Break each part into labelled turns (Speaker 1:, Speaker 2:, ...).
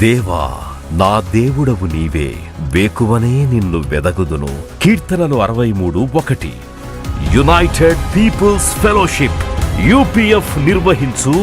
Speaker 1: దేవా, నా దేవుడవు నీవే, వేకువనే నిన్ను వెదగుదును. కీర్తనలు 63:1. యునైటెడ్ పీపుల్స్ ఫెలోషిప్ యూపీఎఫ్ నిర్వహించు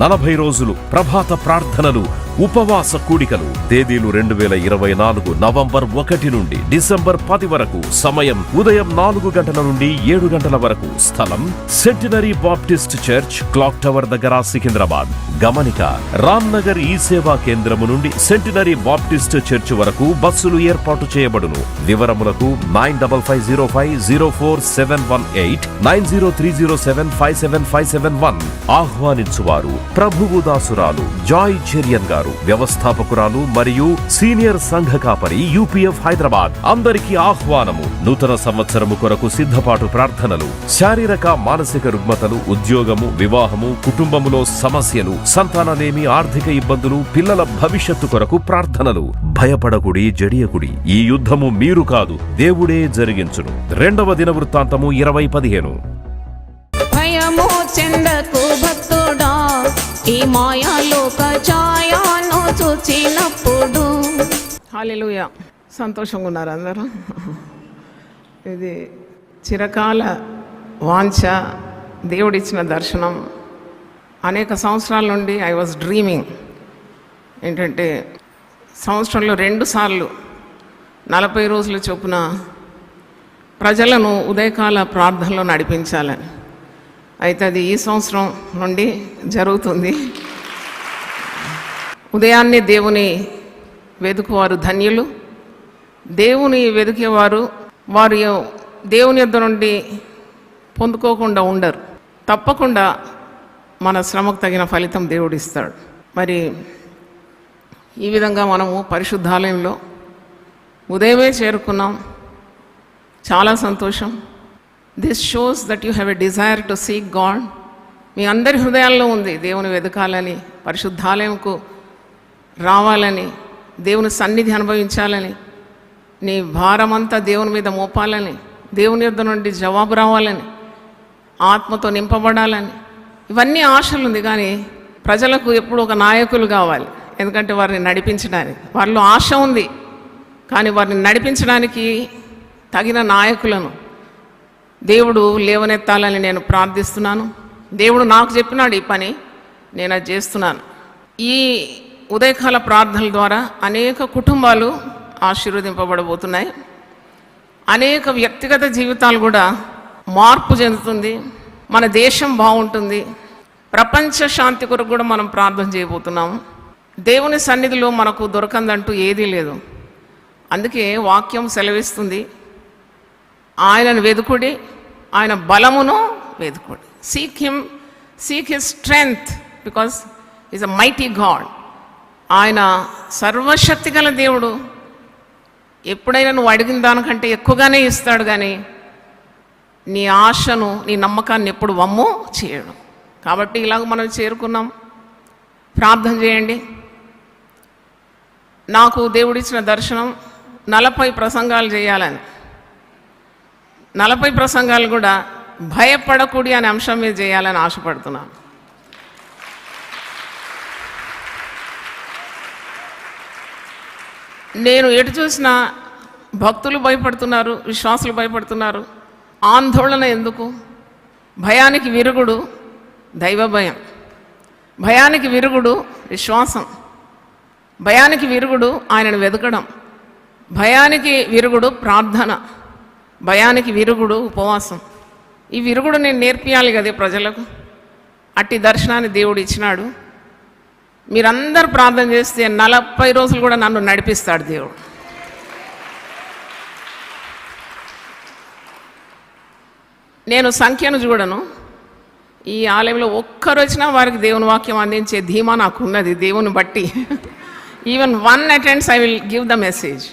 Speaker 1: 40 రోజులు ప్రభాత ప్రార్థనలు, ఉపవాస కూడికలు. తేదీలు 2024 నవంబర్ 1 నుండి డిసెంబర్ 10 వరకు. సమయం ఉదయం 4 గంటల నుండి 7 గంటల వరకు. స్థలం centenary Baptist church, clock tower దగ్గర, సికింద్రాబాద్. గమనిక: రామ్ నగర్ ఈ సేవా కేంద్రము నుండి సెంటినరీ బాప్టిస్ట్ చర్చ్ వరకు బస్సులు ఏర్పాటు చేయబడును. వివరములకు 9505044718 9030757571. ఆహ్వానించువారు ప్రభువు దాసురాలు జాయ్ చెరియన్ గారు, వ్యవస్థాపకురాలు మరియు సీనియర్ సంఘ కాపరి, యూపీఎఫ్ హైదరాబాద్. అందరికీ ఆహ్వానము. నూతన సంవత్సరము కొరకు సిద్ధపాటు ప్రార్థనలు, శారీరక మానసిక రుగ్మతలు, ఉద్యోగము, వివాహము, కుటుంబములో సమస్యలు, సంతానలేమి, ఆర్థిక ఇబ్బందులు, పిల్లల భవిష్యత్తు కొరకు ప్రార్థనలు. భయపడకుడి, జడియకుడి, ఈ యుద్ధము మీరు కాదు, దేవుడే జరిగించును. 2వ దినవృత్తాంతము 20:15.
Speaker 2: భయము చెందకు భక్తుడా, ఈ మాయాలోక ఛాయను చూచినప్పుడు. హల్లెలూయా. సంతోషంగా ఉన్నారు అందరూ. ఇది చిరకాల వాంఛ, దేవుడిచ్చిన దర్శనం. అనేక సంవత్సరాల నుండి ఐ వాజ్ డ్రీమింగ్ ఏంటంటే, సంవత్సరంలో 2 సార్లు 40 రోజుల చొప్పున ప్రజలను ఉదయకాల ప్రార్థనలో నడిపించాలని. అయితే అది ఈ సంవత్సరం నుండి జరుగుతుంది. ఉదయాన్నే దేవుని వెతుకువారు ధన్యులు. దేవుని వెతికేవారు వారు దేవుని యొద్ద నుండి పొందుకోకుండా ఉండరు. తప్పకుండా మన శ్రమకు తగిన ఫలితం దేవుడు ఇస్తాడు. మరి ఈ విధంగా మనము పరిశుద్ధాలయంలో ఉదయమే చేరుకున్నాం. చాలా సంతోషం. This shows that you have a desire to seek God. మీ అందరి హృదయాల్లో ఉంది దేవుని వెతకాలని, పరిశుద్ధాలయంకు రావాలని, దేవుని సన్నిధి అనుభవించాలని, నీ భారమంతా దేవుని మీద మోపాలని, దేవుని యొద్ద నుండి జవాబు రావాలని, ఆత్మతో నింపబడాలని, ఇవన్నీ ఆశలు ఉంది. కానీ ప్రజలకు ఎప్పుడు ఒక నాయకులు కావాలి. ఎందుకంటే వారిని నడిపించడానికి వారిలో ఆశ ఉంది. కానీ వారిని నడిపించడానికి తగిన నాయకులను దేవుడు లేవనెత్తాలని నేను ప్రార్థిస్తున్నాను. దేవుడు నాకు చెప్పినాడు ఈ పని, నేను అది చేస్తున్నాను. ఈ ఉదయకాల ప్రార్థనల ద్వారా అనేక కుటుంబాలు ఆశీర్వదింపబడబోతున్నాయి. అనేక వ్యక్తిగత జీవితాలు కూడా మార్పు చెందుతుంది. మన దేశం బాగుంటుంది. ప్రపంచ శాంతి కొరకు కూడా మనం ప్రార్థన చేయబోతున్నాము. దేవుని సన్నిధిలో మనకు దొరకందంటూ ఏదీ లేదు. అందుకే వాక్యం సెలవిస్తుంది, ఆయనను వెదుకుడి, ఆయన బలమును వెదుకుడి. Seek his strength because is a mighty God. ఆయన సర్వశక్తి గల దేవుడు. ఎప్పుడైనా నువ్వు అడిగిన దానికంటే ఎక్కువగానే ఇస్తాడు. కానీ నీ ఆశను, నీ నమ్మకాన్ని ఎప్పుడు వమ్ము చేయడు. కాబట్టి ఇలాగ మనం చేరుకున్నాం. ప్రార్థన చేయండి. నాకు దేవుడిచ్చిన దర్శనం 40 ప్రసంగాలు చేయాలని. 40 ప్రసంగాలు కూడా భయపడకూడి అనే అంశం మీద చేయాలని ఆశపడుతున్నాను. నేను ఎటు చూసినా భక్తులు భయపడుతున్నారు, విశ్వాసులు భయపడుతున్నారు. ఆందోళన ఎందుకు? భయానికి విరుగుడు దైవ భయం, భయానికి విరుగుడు విశ్వాసం, భయానికి విరుగుడు ఆయనను వెతకడం, భయానికి విరుగుడు ప్రార్థన, భయానికి విరుగుడు ఉపవాసం. ఈ విరుగుడు నేను నేర్పియాలి కదే ప్రజలకు. అట్టి దర్శనాన్ని దేవుడు ఇచ్చినాడు. మీరందరూ ప్రార్థన చేస్తే 40 రోజులు కూడా నన్ను నడిపిస్తాడు దేవుడు. నేను సంఖ్యను చూడను. ఈ ఆలయంలో ఒక్కరు వచ్చినా వారికి దేవుని వాక్యం అందించే ధీమా నాకు ఉన్నది. దేవుని బట్టి even 1 attends I will give the message.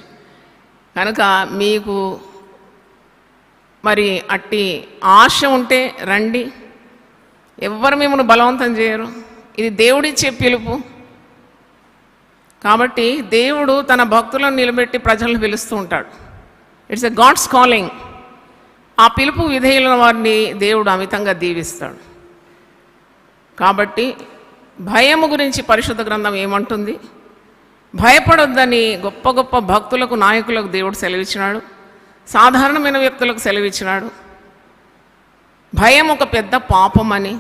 Speaker 2: కనుక మీకు మరి అట్టి ఆశ ఉంటే రండి. ఎవ్వరు మిమ్మల్ని బలవంతం చేయరు. ఇది దేవుడిచ్చే పిలుపు. కాబట్టి దేవుడు తన భక్తులను నిలబెట్టి ప్రజలను పిలుస్తూ ఉంటాడు. It's a God's calling. ఆ పిలుపు విధేయులైన వారిని దేవుడు అమితంగా దీవిస్తాడు. కాబట్టి భయము గురించి పరిశుద్ధ గ్రంథం ఏమంటుంది? భయపడొద్దని గొప్ప గొప్ప భక్తులకు, నాయకులకు దేవుడు సెలవిచ్చినాడు. సాధారణమైన వ్యక్తులకు సెలవిచ్చినాడు. భయం ఒక పెద్ద పాపమని,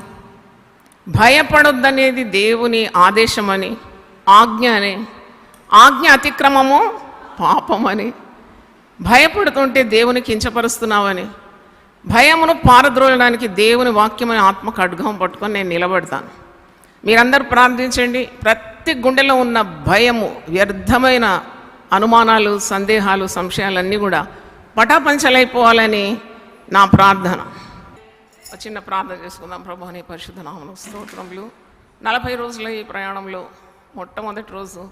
Speaker 2: భయపడొద్దనేది దేవుని ఆదేశమని, ఆజ్ఞ అని, ఆజ్ఞ అతిక్రమము పాపమని, భయపడుతుంటే దేవుని కించపరుస్తున్నావని, భయమును పారద్రోలడానికి దేవుని వాక్యమైన ఆత్మ ఖడ్గం పట్టుకొని నేను నిలబడతాను. మీరందరూ ప్రార్థించండి. ప్రతి గుండెలో ఉన్న భయము, వ్యర్థమైన అనుమానాలు, సందేహాలు, సంశయాలన్నీ కూడా పటాపంచలైపోవాలని నా ప్రార్థన. చిన్న ప్రార్థన చేసుకుందాం. ప్రభువా నీ పరిశుద్ధ నామమునకు స్తోత్రములు. 40 రోజుల ఈ ప్రయాణంలో మొట్టమొదటి రోజు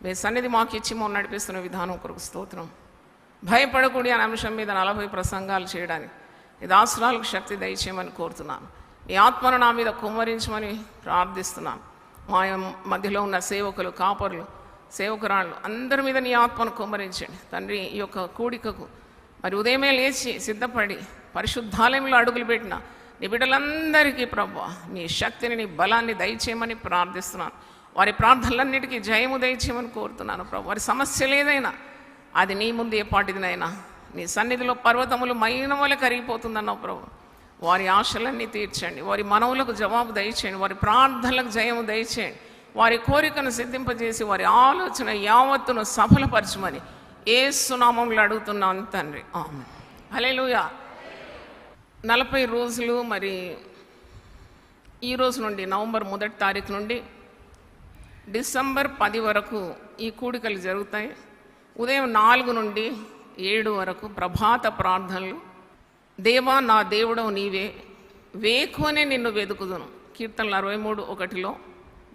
Speaker 2: మీ సన్నిధి మాకు ఇచ్చి మమ్మల్ని నడిపిస్తున్న విధానం కొరకు స్తోత్రం. భయపడకూడని అనే అంశం మీద 40 ప్రసంగాలు చేయడానికి ఈ దాసురాలకు శక్తి దయచేయమని కోరుతున్నాను. నీ ఆత్మను నా మీద కుమ్మరించమని ప్రార్థిస్తున్నాను. మా మధ్యలో ఉన్న సేవకులు, కాపరులు, సేవకురాళ్ళు అందరి మీద నీ ఆత్మను కుమ్మరించండి తండ్రి. ఈ యొక్క కూడికకు మరి ఉదయమే లేచి సిద్ధపడి పరిశుద్ధాలయంలో అడుగులు పెట్టిన నీ బిడ్డలందరికీ ప్రభువా నీ శక్తిని, నీ బలాన్ని దయచేయమని ప్రార్థిస్తున్నాను. వారి ప్రార్థనలన్నిటికీ జయము దయచేయమని కోరుతున్నాను ప్రభు. వారి సమస్య లేదైనా అది నీ ముందు ఏ పాటిదినైనా నీ సన్నిధిలో పర్వతములు మైనములు కరిగిపోతుందన్నావు ప్రభు. వారి ఆశలన్నీ తీర్చండి, వారి మనవులకు జవాబు దయచేయండి, వారి ప్రార్థనలకు జయము దయచేయండి, వారి కోరికను సిద్ధింపజేసి వారి ఆలోచన యావత్తును సఫలపరచమని యేసు నామములో అడుగుతున్నాను తండ్రి. ఆమేన్. హల్లెలూయా. 40 రోజులు మరి ఈ రోజు నుండి నవంబర్ 1వ తారీఖు నుండి డిసెంబర్ 10 వరకు ఈ కూడికలు జరుగుతాయి. ఉదయం 4 నుండి 7 వరకు ప్రభాత ప్రార్థనలు. దేవా నా దేవుడవు నీవే, వేకువనే నిన్ను వెతుకుదును. కీర్తనలు 63:1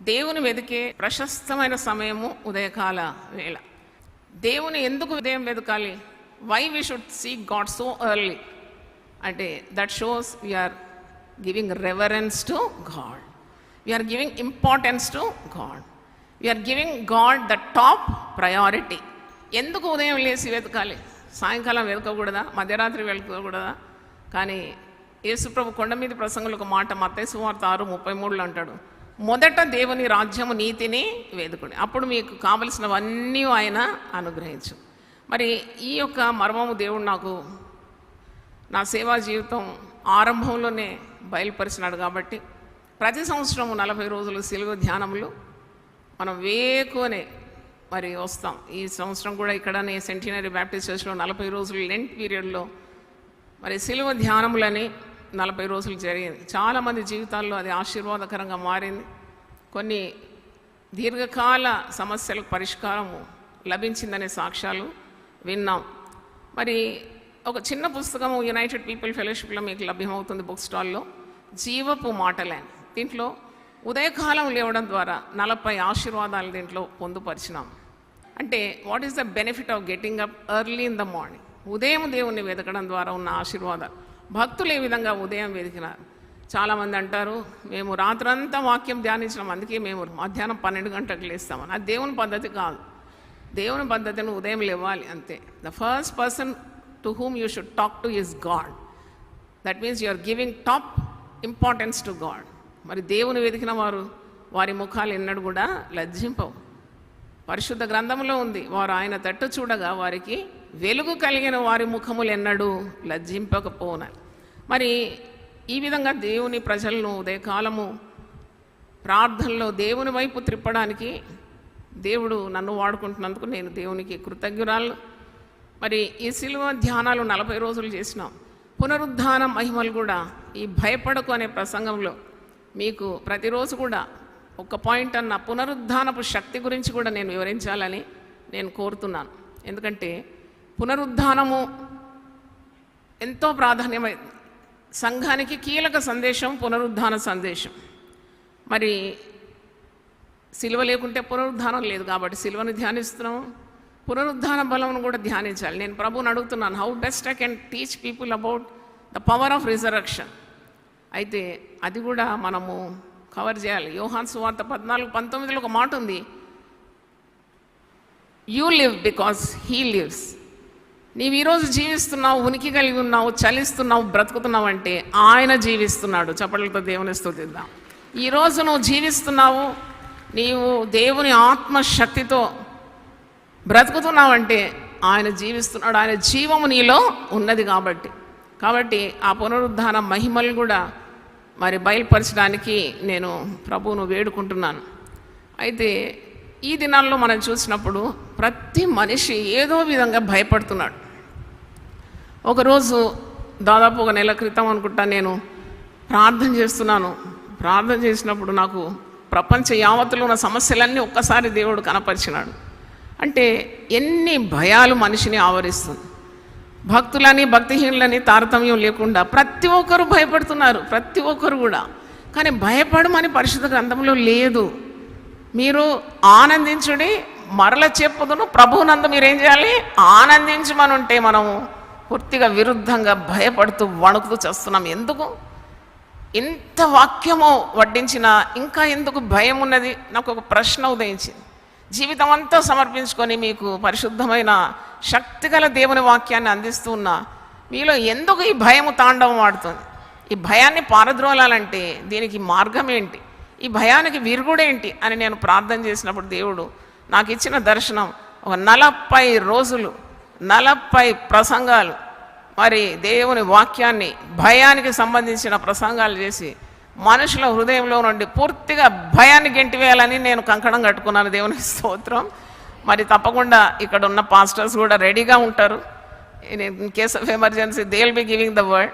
Speaker 2: దేవుని వెతికే ప్రశస్తమైన సమయము ఉదయకాల వేళ. దేవుని ఎందుకు ఉదయం వెతకాలి? Why we should seek God so early అంటే that shows we're giving reverence to God, we're giving importance to God, we're giving God the top priority. ఎందుకు ఉదయం లేచి వెతకాలి? సాయంకాలం వెతకకూడదా? మధ్యరాత్రి వెతకకూడదా? కానీ యేసుప్రభు కొండ మీద ప్రసంగంలో ఒక మాట మత్తయి సువార్త 6:33 అంటాడు, మొదట దేవుని రాజ్యము నీతిని వెతుకుడి, అప్పుడు మీకు కావలసినవన్నీ ఆయన అనుగ్రహించు. మరి ఈ యొక్క మర్మము దేవుడు నాకు నా సేవా జీవితం ఆరంభంలోనే బయలుపరిచినాడు. కాబట్టి ప్రతి సంవత్సరము 40 రోజులు సిలువ ధ్యానములు మనం వేకువనే మరి వస్తాం. ఈ సంవత్సరం కూడా ఇక్కడనే సెంటినరీ బ్యాప్టిస్ట్ చర్చ్లో 40 రోజులు లెంట్ పీరియడ్లో మరి సిలువ ధ్యానములని 40 రోజులు జరిగింది. చాలామంది జీవితాల్లో అది ఆశీర్వాదకరంగా మారింది. కొన్ని దీర్ఘకాల సమస్యలకు పరిష్కారము లభించిందనే సాక్ష్యాలు విన్నాం. మరి ఒక చిన్న పుస్తకము యునైటెడ్ పీపుల్ ఫెలోషిప్లో మీకు లభ్యమవుతుంది బుక్ స్టాల్లో, జీవపు మాటలే. దీంట్లో ఉదయకాలం లేవడం ద్వారా 40 ఆశీర్వాదాలు దీంట్లో పొందుపరిచినాం. అంటే what is the benefit of getting up early in the morning? ఉదయం దేవుణ్ణి వెతకడం ద్వారా ఉన్న ఆశీర్వాదాలు. భక్తులు ఏ విధంగా ఉదయం వెతికినారు? చాలామంది అంటారు మేము రాత్రంతా వాక్యం ధ్యానించినాం, అందుకే మేము మధ్యాహ్నం 12 గంటలకు లేస్తామని. అది దేవుని పద్ధతి కాదు. దేవుని పద్ధతిని ఉదయం లేవాలి అంతే. The first person to whom you should talk to is God. That means you are giving top importance to God. మరి దేవుని వెతికిన వారు వారి ముఖాలు ఎన్నడూ కూడా లజ్జింపవు. పరిశుద్ధ గ్రంథంలో ఉంది, వారు ఆయన తట్టు చూడగా వారికి వెలుగు కలిగిన వారి ముఖములు ఎన్నడూ లజ్జింపకపోనారు. మరి ఈ విధంగా దేవుని ప్రజలను ఉదయకాలము ప్రార్థనలో దేవుని వైపు త్రిప్పడానికి దేవుడు నన్ను వాడుకుంటున్నందుకు నేను దేవునికి కృతజ్ఞురాలు. మరి ఈ సిలువ ధ్యానాలు 40 రోజులు చేసినాం. పునరుద్ధాన మహిమలు కూడా ఈ భయపడకు అనే ప్రసంగంలో మీకు ప్రతిరోజు కూడా ఒక పాయింట్ అన్న పునరుద్ధానపు శక్తి గురించి కూడా నేను వివరించాలని నేను కోరుతున్నాను. ఎందుకంటే పునరుద్ధానము ఎంతో ప్రాధాన్యమైంది. సంఘానికి కీలక సందేశం పునరుద్ధాన సందేశం. మరి సిలువ లేకుంటే పునరుద్ధానం లేదు. కాబట్టి సిలువను ధ్యానిస్తున్నాము, పునరుద్ధాన బలంను కూడా ధ్యానించాలి. నేను ప్రభువుని అడుగుతున్నాను, how best I can teach people about the power of resurrection. అయితే అది కూడా మనము కవర్ చేయాలి. యోహాను సువార్త 14:19 ఒక మాట ఉంది, you live because he lives. నీవు ఈరోజు జీవిస్తున్నావు, ఉనికి కలిగి ఉన్నావు, చలిస్తున్నావు, బ్రతుకుతున్నావు అంటే ఆయన జీవిస్తున్నాడు. చప్పట్లతో దేవుని స్తుతిద్దాం. ఈరోజు నువ్వు జీవిస్తున్నావు, నీవు దేవుని ఆత్మశక్తితో బ్రతుకుతున్నావంటే ఆయన జీవిస్తున్నాడు, ఆయన జీవము నీలో ఉన్నది కాబట్టి ఆ పునరుద్ధాన మహిమలు కూడా మరి బయలుపరచడానికి నేను ప్రభువును వేడుకుంటున్నాను. అయితే ఈ దినాల్లో మనం చూసినప్పుడు ప్రతి మనిషి ఏదో విధంగా భయపడుతున్నాడు. ఒకరోజు దాదాపు 1 నెల క్రితం అనుకుంటా నేను ప్రార్థన చేస్తున్నాను. ప్రార్థన చేసినప్పుడు నాకు ప్రపంచ యావత్తులో ఉన్న సమస్యలన్నీ ఒక్కసారి దేవుడు కనపరిచినాడు. అంటే ఎన్ని భయాలు మనిషిని ఆవరిస్తుంది. భక్తులని భక్తిహీనులని తారతమ్యం లేకుండా ప్రతి ఒక్కరు భయపడుతున్నారు, ప్రతి ఒక్కరు కూడా. కానీ భయపడమని పరిశుద్ధ గ్రంథంలో లేదు. మీరు ఆనందించుడి, మరల చెప్పుదును ప్రభువునందు మీరేం చేయాలి, ఆనందించమని ఉంటే మనము పూర్తిగా విరుద్ధంగా భయపడుతూ వణుకుతూ చేస్తున్నాం. ఎందుకు ఇంత వాక్యము వడ్డించినా ఇంకా ఎందుకు భయం ఉన్నది? నాకు ఒక ప్రశ్న ఉదయించింది. జీవితం అంతా సమర్పించుకొని మీకు పరిశుద్ధమైన శక్తిగల దేవుని వాక్యాన్ని అందిస్తూ ఉన్నా మీలో ఎందుకు ఈ భయము తాండవం ఆడుతుంది? ఈ భయాన్ని పారద్రోలాలంటే దీనికి మార్గం ఏంటి, ఈ భయానికి విరుగుడేంటి అని నేను ప్రార్థన చేసినప్పుడు దేవుడు నాకు ఇచ్చిన దర్శనం ఒక 40 రోజులు 40 ప్రసంగాలు మరి దేవుని వాక్యాన్ని భయానికి సంబంధించిన ప్రసంగాలు చేసి మనుషుల హృదయంలో నుండి పూర్తిగా భయాన్ని గెంటివేయాలని నేను కంకణం కట్టుకున్నాను. దేవుని స్తోత్రం. మరి తప్పకుండా ఇక్కడ ఉన్న పాస్టర్స్ కూడా రెడీగా ఉంటారు. In case of emergency they will be giving the word.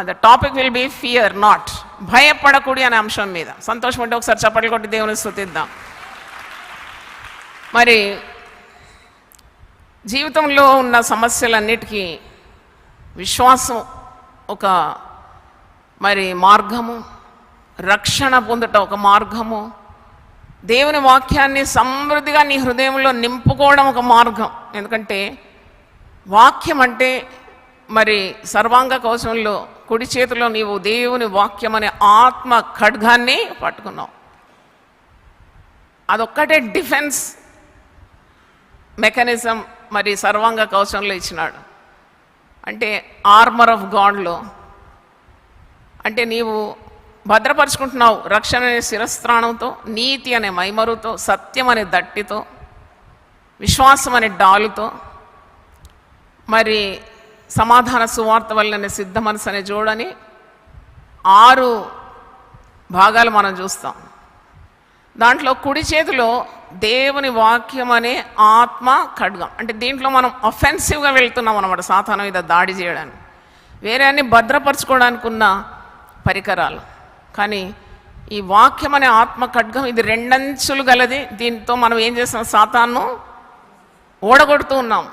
Speaker 2: The topic will be fear not, భయపడకూడి అనే అంశం మీద. సంతోషం అంటే ఒకసారి చప్పట్లు కొట్టి దేవుని స్తుతిద్దాం. మరి జీవితంలో ఉన్న సమస్యలన్నిటికీ విశ్వాసం ఒక మరి మార్గము, రక్షణ పొందుట ఒక మార్గము, దేవుని వాక్యాన్ని సమృద్ధిగా నీ హృదయంలో నింపుకోవడం ఒక మార్గం. ఎందుకంటే వాక్యం అంటే మరి సర్వాంగ కవచంలో కుడి చేతిలో నీవు దేవుని వాక్యం అనే ఆత్మ ఖడ్గాన్ని పట్టుకున్నావు. అదొక్కటే డిఫెన్స్ మెకానిజం మరి సర్వాంగ కవచంలో ఇచ్చినాడు. అంటే ఆర్మర్ ఆఫ్ గాడ్లో అంటే నీవు భద్రపరుచుకుంటున్నావు రక్షణ అనే శిరస్త్రాణంతో, నీతి అనే మైమరుతో, సత్యం అనే దట్టితో, విశ్వాసం అనే డాలుతో, మరి సమాధాన సువార్త వల్లనే సిద్ధ మనసు అనే జోడని 6 భాగాలు మనం చూస్తాం. దాంట్లో కుడి చేతిలో దేవుని వాక్యం అనే ఆత్మ ఖడ్గం. అంటే దీంట్లో మనం అఫెన్సివ్గా వెళ్తున్నాం అన్నమాట, సాతాను మీద దాడి చేయడానికి. వేరే అన్ని భద్రపరచుకోవడానికి ఉన్న పరికరాలు. కానీ ఈ వాక్యం అనే ఆత్మ ఖడ్గం ఇది 2 అంచులు గలది. దీంతో మనం ఏం చేస్తాం, సాతాను ఓడగొడుతూ ఉన్నాం.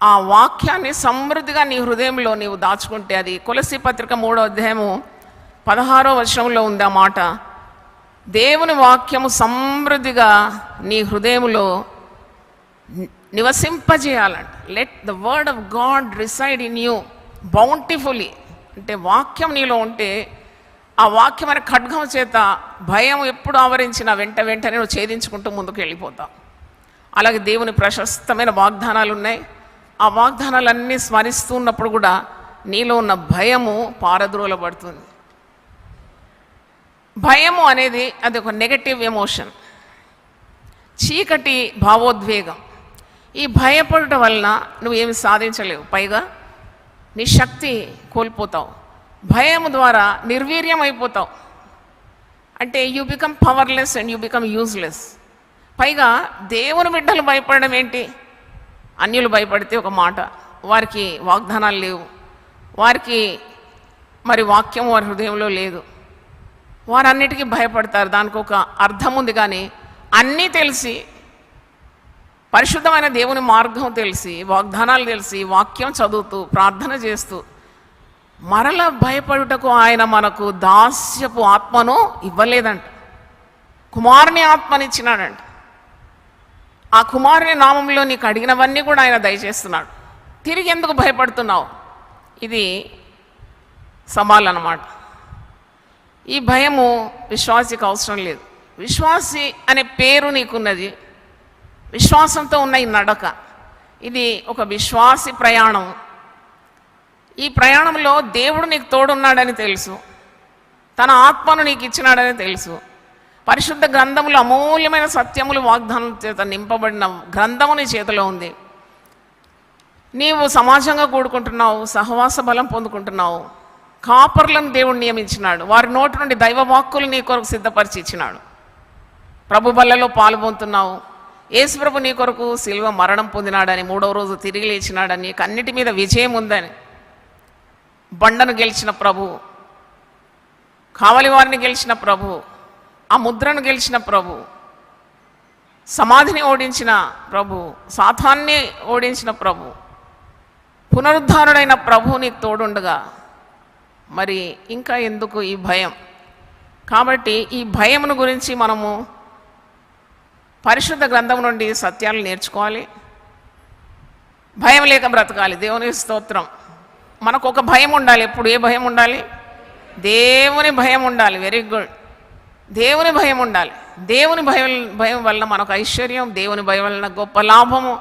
Speaker 2: ఆ వాక్యాన్ని సమృద్ధిగా నీ హృదయంలో నీవు దాచుకుంటే, అది కొలసీ పత్రిక 3వ అధ్యాయము 16వ వచనంలో ఉంది ఆ మాట. దేవుని వాక్యము సమృద్ధిగా నీ హృదయంలో నివసింపజేయాలంట. Let the word of God reside in you bountifully. అంటే వాక్యం నీలో ఉంటే ఆ వాక్యం అనే ఖడ్గం చేత భయం ఎప్పుడు ఆవరించిన వెంటనే నువ్వు ఛేదించుకుంటూ ముందుకు వెళ్ళిపోతావు. అలాగే దేవుని ప్రశస్తమైన వాగ్దానాలు ఉన్నాయి. ఆ వాగ్దానాలన్నీ స్మరిస్తూ ఉన్నప్పుడు కూడా నీలో ఉన్న భయము పారద్రోలబడుతుంది. భయము అనేది అది ఒక నెగటివ్ ఎమోషన్, చీకటి భావోద్వేగం. ఈ భయపడటం వలన నువ్వేమి సాధించలేవు, పైగా నీ శక్తి కోల్పోతావు. భయం ద్వారా నిర్వీర్యం అయిపోతావు. అంటే you become powerless and you become useless. పైగా దేవుని బిడ్డలు భయపడడం ఏంటి? అన్యులు భయపడితే ఒక మాట, వారికి వాగ్దానాలు లేవు, వారికి మరి వాక్యం వారి హృదయంలో లేదు, వారన్నిటికీ భయపడతారు. దానికి ఒక అర్థం ఉంది. కానీ అన్నీ తెలిసి, పరిశుద్ధమైన దేవుని మార్గం తెలిసి, వాగ్దానాలు తెలిసి, వాక్యం చదువుతూ ప్రార్థన చేస్తూ మరల భయపడుటకు ఆయన మనకు దాస్యపు ఆత్మను ఇవ్వలేదంట, కుమారుని ఆత్మనిచ్చినాడంట. ఆ కుమారుని నామంలో నీకు అడిగినవన్నీ కూడా ఆయన దయచేస్తున్నాడు. తిరిగి ఎందుకు భయపడుతున్నావు? ఇది సవాల్ అన్నమాట. ఈ భయము విశ్వాసికి అవసరం లేదు. విశ్వాసి అనే పేరు నీకున్నది, విశ్వాసంతో ఉన్న ఈ నడక, ఇది ఒక విశ్వాసి ప్రయాణం. ఈ ప్రయాణంలో దేవుడు నీకు తోడున్నాడని తెలుసు, తన ఆత్మను నీకు ఇచ్చినాడని తెలుసు. పరిశుద్ధ గ్రంథములు అమూల్యమైన సత్యములు వాగ్దానం చేత నింపబడిన గ్రంథము నీ చేతిలో ఉంది. నీవు సమాజంగా కూడుకుంటున్నావు, సహవాస బలం పొందుకుంటున్నావు. కాపర్లను దేవుడు నియమించినాడు, వారి నోటి నుండి దైవ వాక్కులు నీ కొరకు సిద్ధపరిచి ఇచ్చినాడు. ప్రభు బల్లలో పాల్గొంటున్నావు. యేసుప్రభు నీ కొరకు శిలువ మరణం పొందినాడని, 3వ రోజు తిరిగి లేచినాడని, నీకు అన్నిటి మీద విజయం ఉందని, బండను గెలిచిన ప్రభు, కావలి వారిని గెలిచిన ప్రభు, ఆ ముద్రను గెలిచిన ప్రభు, సమాధిని ఓడించిన ప్రభు, సాతాన్ని ఓడించిన ప్రభు, పునరుద్ధారుడైన ప్రభు నీకు తోడుండగా మరి ఇంకా ఎందుకు ఈ భయం? కాబట్టి ఈ భయమును గురించి మనము పరిశుద్ధ గ్రంథం నుండి సత్యాలు నేర్చుకోవాలి. భయం లేక బ్రతకాలి. దేవుని స్తోత్రం. మనకు ఒక భయం ఉండాలి. ఎప్పుడు ఏ భయం ఉండాలి? దేవుని భయం ఉండాలి. Very good. దేవుని భయం ఉండాలి. దేవుని భయం వల్ల మనకు ఐశ్వర్యం, దేవుని భయం వలన గొప్ప లాభము,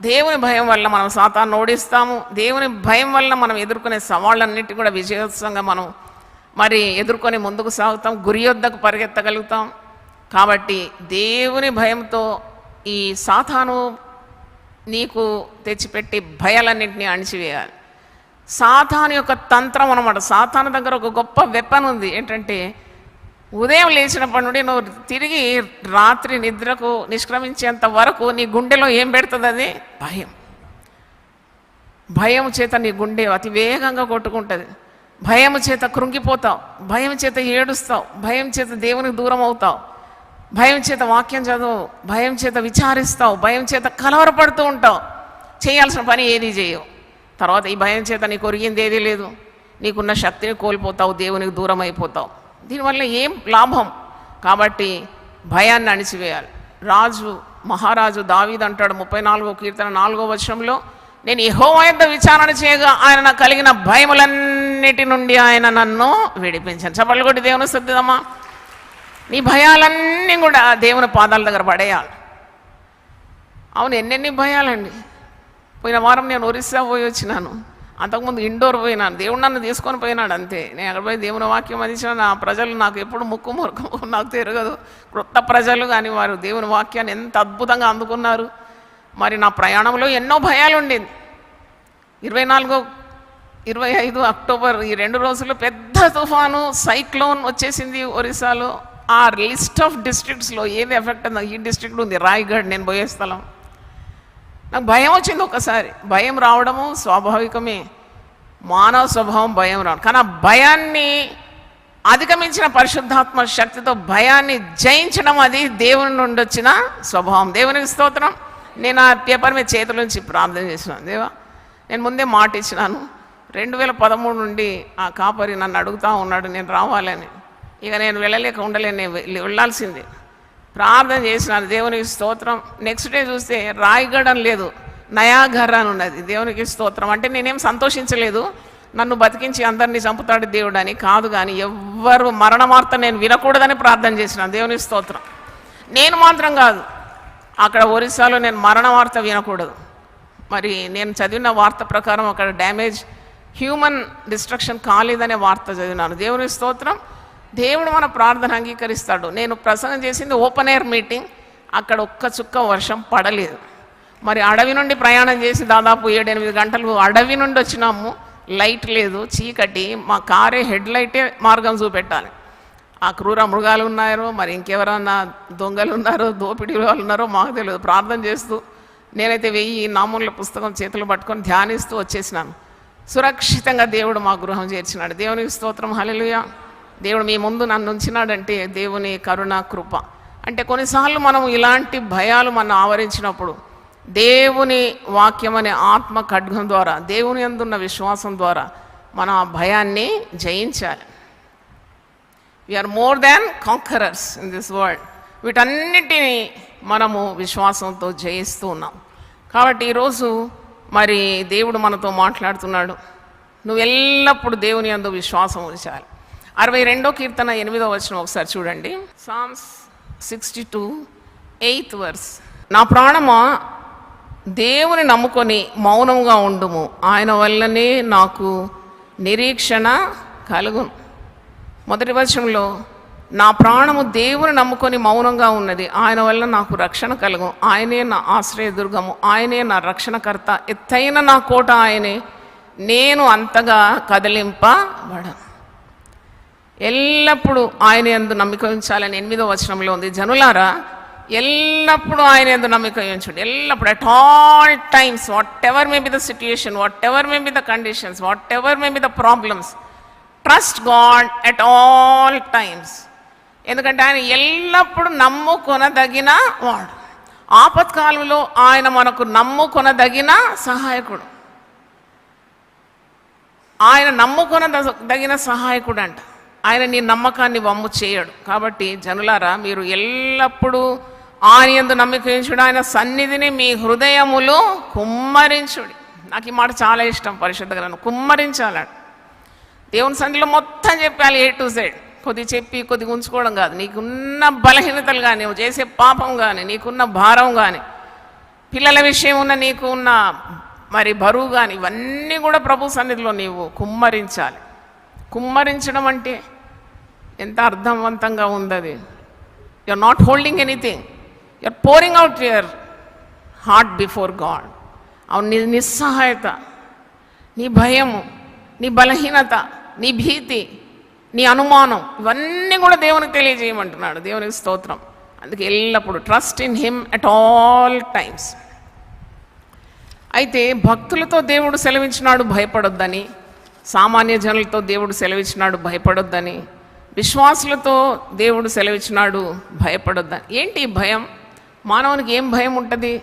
Speaker 2: దేవుని భయం వల్ల మనం సాతాన్ని ఓడిస్తాము. దేవుని భయం వల్ల మనం ఎదుర్కొనే సవాళ్ళన్నిటి కూడా విజయోత్సవంగా మనం మరి ఎదుర్కొని ముందుకు సాగుతాం, గురి యొద్దకు పరిగెత్తగలుగుతాం. కాబట్టి దేవుని భయంతో ఈ సాతాను నీకు తెచ్చిపెట్టి భయాలన్నింటినీ అణిచివేయాలి. సాతాను యొక్క తంత్రం అన్నమాట. సాతాను దగ్గర ఒక గొప్ప వెపన్ ఉంది. ఏంటంటే ఉదయం లేచినప్పటి నుండి నువ్వు తిరిగి రాత్రి నిద్రకు నిష్క్రమించేంత వరకు నీ గుండెలో ఏం పెడుతుంది? అది భయం. భయం చేత నీ గుండె అతి వేగంగా కొట్టుకుంటుంది. భయం చేత కృంగిపోతావు, భయం చేత ఏడుస్తావు, భయం చేత దేవునికి దూరం అవుతావు, భయం చేత వాక్యం చదువు, భయం చేత విచారిస్తావు, భయం చేత కలవరపడుతూ ఉంటావు. చేయాల్సిన పని ఏది చేయవు. తర్వాత ఈ భయం చేత నీకు ఒరిగింది ఏదీ లేదు. నీకున్న శక్తిని కోల్పోతావు, దేవునికి దూరం అయిపోతావు. దీనివల్ల ఏం లాభం? కాబట్టి భయాన్ని అణిచివేయాలి. మహారాజు దావీదు అంటాడు 34వ కీర్తన 4వ వచనంలో, నేను యెహోవా యొద్ద విచారణ చేయగా ఆయన నాకు కలిగిన భయములన్నిటి నుండి ఆయన నన్ను విడిపించాను. చప్పట్లు కొట్టి దేవుని స్తుతిద్దామా. నీ భయాలన్నీ కూడా దేవుని పాదాల దగ్గర పడేయాలి. అవును, ఎన్నెన్ని భయాలండి. పోయిన వారం నేను ఒరిస్సా పోయి వచ్చినాను. అంతకుముందు ఇండోర్ పోయినాను. దేవుడు నన్ను తీసుకొని పోయినాడు అంతే. నేను అక్కడ పోయి దేవుని వాక్యం అందించిన నా ప్రజలు నాకు ఎప్పుడు ముక్కు నాకు తిరగదు. క్రొత్త ప్రజలు కానీ వారు దేవుని వాక్యాన్ని ఎంత అద్భుతంగా అందుకున్నారు. మరి నా ప్రయాణంలో ఎన్నో భయాలు ఉండేది. 24, 25 అక్టోబర్ ఈ 2 రోజులు పెద్ద తుఫాను, సైక్లోన్ వచ్చేసింది ఒరిస్సాలో. ఆ లిస్ట్ ఆఫ్ డిస్ట్రిక్ట్స్లో ఏది ఎఫెక్ట్ అయిందో ఈ డిస్ట్రిక్ట్ ఉంది, రాయ్గఢ్, నేను పోయే స్థలం. నాకు భయం వచ్చింది ఒకసారి. భయం రావడము స్వాభావికమే, మానవ స్వభావం భయం రావడం. కానీ ఆ భయాన్ని అధిగమించిన పరిశుద్ధాత్మ శక్తితో భయాన్ని జయించడం అది దేవుని నుండి వచ్చిన స్వభావం. దేవునికి స్తోత్రం. నేను ఆ పేపర్ మీద చేతుల నుంచి ప్రార్థన చేసినాను. దేవా, నేను ముందే మాట ఇచ్చినాను. 2013 నుండి ఆ కాపరి నన్ను అడుగుతూ ఉన్నాడు నేను రావాలని. ఇక నేను వెళ్ళలేక ఉండలేను, నేను వెళ్ళాల్సిందే. ప్రార్థన చేసినాను. దేవునికి స్తోత్రం. నెక్స్ట్ డే చూస్తే రాయ్గఢ్ అని లేదు, నయాఘర్ అని ఉన్నది. దేవునికి స్తోత్రం. అంటే నేనేం సంతోషించలేదు, నన్ను బతికించి అందరినీ చంపుతాడు దేవుడు అని కాదు, కానీ ఎవ్వరు మరణ వార్త నేను వినకూడదని ప్రార్థన చేసినాను. దేవునికి స్తోత్రం. నేను మాత్రం కాదు, అక్కడ ఒరిస్సాలో నేను మరణ వార్త వినకూడదు. మరి నేను చదివిన వార్త ప్రకారం అక్కడ డ్యామేజ్, హ్యూమన్ డిస్ట్రక్షన్ కాలేదనే వార్త చదివినాను. దేవునికి స్తోత్రం. దేవుడు మన ప్రార్థన అంగీకరిస్తాడు. నేను ప్రసంగం చేసింది ఓపెన్ ఎయిర్ మీటింగ్. అక్కడ ఒక్క చుక్క వర్షం పడలేదు. మరి అడవి నుండి ప్రయాణం చేసి దాదాపు 7-8 గంటలు అడవి నుండి వచ్చినాము. లైట్ లేదు, చీకటి. మా కారే హెడ్ లైటే మార్గం చూపెట్టాలి. ఆ క్రూర మృగాలు ఉన్నారో, మరి ఇంకెవరన్నా దొంగలు ఉన్నారో, దోపిడీ వాళ్ళు ఉన్నారో మాకు తెలియదు. ప్రార్థన చేస్తూ నేనైతే 1000 నామముల పుస్తకం చేతులు పట్టుకొని ధ్యానిస్తూ వచ్చేసినాను. సురక్షితంగా దేవుడు మా గృహం చేర్చినాడు. దేవునికి స్తోత్రం. హల్లెలూయా. దేవుడు మీ ముందు నన్ను ఉంచినాడంటే దేవుని కరుణ, కృప. అంటే కొన్నిసార్లు మనం ఇలాంటి భయాలు మనం ఆవరించినప్పుడు దేవుని వాక్యం అనే ఆత్మ ఖడ్గం ద్వారా, దేవుని యందున్న విశ్వాసం ద్వారా మనం ఆ భయాన్ని జయించాలి. We are more than conquerors in this world. వీటన్నిటినీ మనము విశ్వాసంతో జయిస్తూ ఉన్నాం. కాబట్టి ఈరోజు మరి దేవుడు మనతో మాట్లాడుతున్నాడు. నువ్వు ఎల్లప్పుడూ దేవుని యందు విశ్వాసం ఉంచాలి. 62వ కీర్తన 8వ వచనం ఒకసారి చూడండి. Psalms 62, 8th verse. నా ప్రాణమా, దేవుని నమ్ముకొని మౌనంగా ఉండుము, ఆయన వల్లనే నాకు నిరీక్షణ కలుగును. మొదటి వచనంలో నా ప్రాణము దేవుని నమ్ముకొని మౌనంగా ఉన్నది. ఆయన వల్ల నాకు రక్షణ కలుగు. ఆయనే నా ఆశ్రయదుర్గము, ఆయనే నా రక్షణకర్త, ఎత్తైన నా కోట ఆయనే, నేను అంతగా కదిలింపబడను. ఎల్లప్పుడూ ఆయన యందు నమ్మిక ఉంచాలని 8వ వచనంలో ఉంది. జనులారా, ఎల్లప్పుడూ ఆయన యందు నమ్మిక ఉంచండి. ఎల్లప్పుడు, at all times, what ever may be the situation, what ever may be the conditions, what ever may be the problems, trust God at all times. ఎందుకంటే ఆయన ఎల్లప్పుడూ నమ్ముకొనదగిన వాడు. ఆపత్కాలంలో ఆయన మనకు నమ్ముకొనదగిన సహాయకుడు. ఆయన నమ్ముకొనదగిన సహాయకుడు అంట. ఆయన నీ నమ్మకాన్ని వమ్ము చేయడు. కాబట్టి జనులారా, మీరు ఎల్లప్పుడూ ఆయన యందు నమ్మిక ఉంచుడు, ఆయన సన్నిధిని మీ హృదయములో కుమ్మరించుడి. నాకు ఈ మాట చాలా ఇష్టం. పరిశుద్ధ గ్రంథం కుమ్మరించాలంట. దేవుని సన్నిధిలో మొత్తం చెప్పాలి, A to Z. కొద్ది చెప్పి కొద్ది ఉంచుకోవడం కాదు. నీకున్న బలహీనతలు కానీ, నువ్వు చేసే పాపం కానీ, నీకున్న భారం కానీ, పిల్లల విషయం ఉన్న నీకున్న మరి బరువు కానీ, ఇవన్నీ కూడా ప్రభు సన్నిధిలో నీవు కుమ్మరించాలి. కుమ్మరించడం అంటే ఎంత అర్థవంతంగా ఉంది అది. You are not holding anything, you are pouring out your heart before God. అవును, నీ నిస్సహాయత, నీ భయము, నీ బలహీనత, నీ భీతి, నీ అనుమానం, ఇవన్నీ కూడా దేవునికి తెలియజేయమంటున్నాడు. దేవునికి స్తోత్రం. అందుకే ఎల్లప్పుడూ trust in him at all times. అయితే భక్తులతో దేవుడు సెలవించినాడు భయపడొద్దని, సామాన్య జనులతో దేవుడు సెలవిచ్చినాడు భయపడొద్దని, విశ్వాసులతో దేవుడు సెలవిచ్చినాడు భయపడొద్దని. ఏంటి భయం? మానవునికి ఏం భయం ఉంటుంది?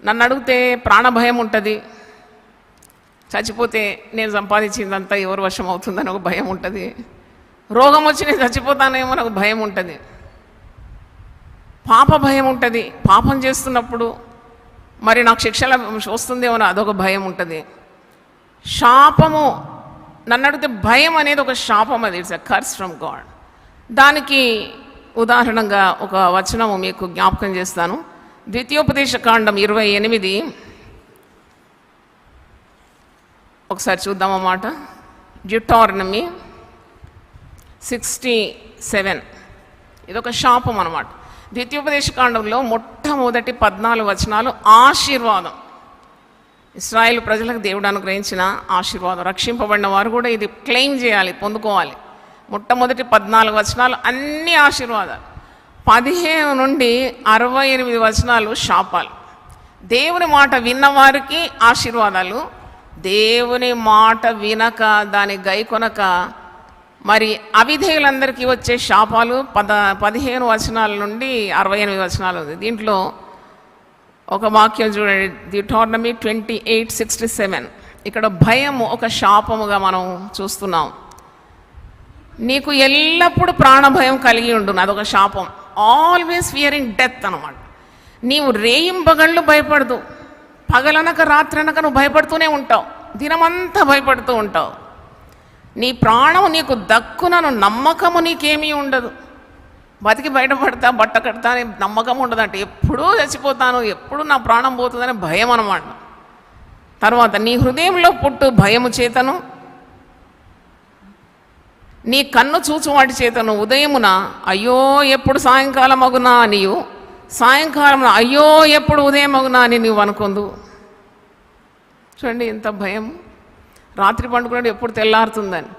Speaker 2: నన్ను అడిగితే ప్రాణ భయం ఉంటుంది. చచ్చిపోతే నేను సంపాదించిందంతా ఎవరు వశం అవుతుందని ఒక భయం ఉంటుంది. రోగం వచ్చి నేను చచ్చిపోతానేమో అని ఒక భయం ఉంటుంది. పాప భయం ఉంటుంది. పాపం చేస్తున్నప్పుడు మరి నాకు శిక్షల వస్తుందేమో అదొక భయం ఉంటుంది. శాపము, నన్ను అడిగితే భయం అనేది ఒక శాపం. అది it's a curse from God. దానికి ఉదాహరణగా ఒక వచనము మీకు జ్ఞాపకం చేస్తాను. ద్వితీయోపదేశ కాండం 28 ఒకసారి చూద్దామన్నమాట. డ్యూటారనమీ 67 ఇదొక శాపం అన్నమాట. ద్వితీయోపదేశ కాండంలో మొట్టమొదటి 14 వచనాలు ఆశీర్వాదం. ఇశ్రాయేలు ప్రజలకు దేవుడు అనుగ్రహించిన ఆశీర్వాదం. రక్షింపబడిన వారు కూడా ఇది క్లెయిమ్ చేయాలి, పొందుకోవాలి. మొట్టమొదటి 14 వచనాలు అన్ని ఆశీర్వాదాలు. 15 నుండి 68 వచనాలు శాపాలు. దేవుని మాట విన్నవారికి ఆశీర్వాదాలు, దేవుని మాట వినక దాని గైకొనక మరి అవిధేయులందరికీ వచ్చే శాపాలు 15 వచనాల నుండి 68 వచనాలు ఉంది. దీంట్లో ఒక వాక్యం చూడండి, డ్యూటారనమీ 28:67. ఇక్కడ భయం ఒక శాపముగా మనం చూస్తున్నాం. నీకు ఎల్లప్పుడూ ప్రాణభయం కలిగి ఉండును, అదొక శాపం. ఆల్వేస్ ఫియరింగ్ డెత్ అనమాట. నీవు రేయింబగళ్ళు భయపడదు, పగలనక రాత్రనక నువ్వు భయపడుతూనే ఉంటావు, దినమంతా భయపడుతూ ఉంటావు. నీ ప్రాణం నీకు దక్కునను నమ్మకము నీకేమీ ఉండదు. బతికి బయటపడతా, బట్ట కడతా అని నమ్మకం ఉండదు. అంటే ఎప్పుడూ చచ్చిపోతాను, ఎప్పుడు నా ప్రాణం పోతుందని భయం అన్నమాట. తర్వాత నీ హృదయంలో పుట్టు భయము చేతను, నీ కన్ను చూచు వాటి చేతను ఉదయమున అయ్యో ఎప్పుడు సాయంకాలం అగునా నీవు, సాయంకాలం అయ్యో ఎప్పుడు ఉదయం అగునా అని నువ్వు అనుకుందు. చూడండి ఎంత భయం. రాత్రి పండుకున్నాడు ఎప్పుడు తెల్లారుతుందని,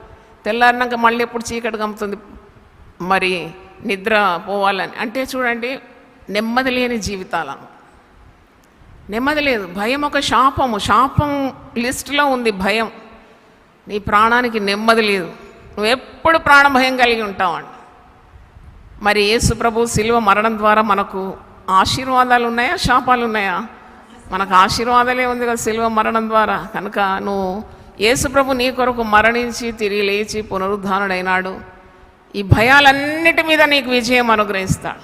Speaker 2: తెల్లారినాక మళ్ళీ ఎప్పుడు చీకటి కమ్ముతుంది, మరి నిద్ర పోవాలని. అంటే చూడండి నెమ్మది లేని జీవితాలను, నెమ్మది లేదు. భయం ఒక శాపము, శాపం లిస్టులో ఉంది భయం. నీ ప్రాణానికి నెమ్మది లేదు, నువ్వు ఎప్పుడు ప్రాణ భయం కలిగి ఉంటావండి. మరి యేసు ప్రభు శిలువ మరణం ద్వారా మనకు ఆశీర్వాదాలు ఉన్నాయా, శాపాలు ఉన్నాయా? మనకు ఆశీర్వాదాలే ఉంది కదా శిలువ మరణం ద్వారా. కనుక నువ్వు యేసు ప్రభు నీ కొరకు మరణించి తిరిగి లేచి పునరుద్ధానుడైనాడు. ఈ భయాలన్నిటి మీద నీకు విజయం అనుగ్రహిస్తాడు.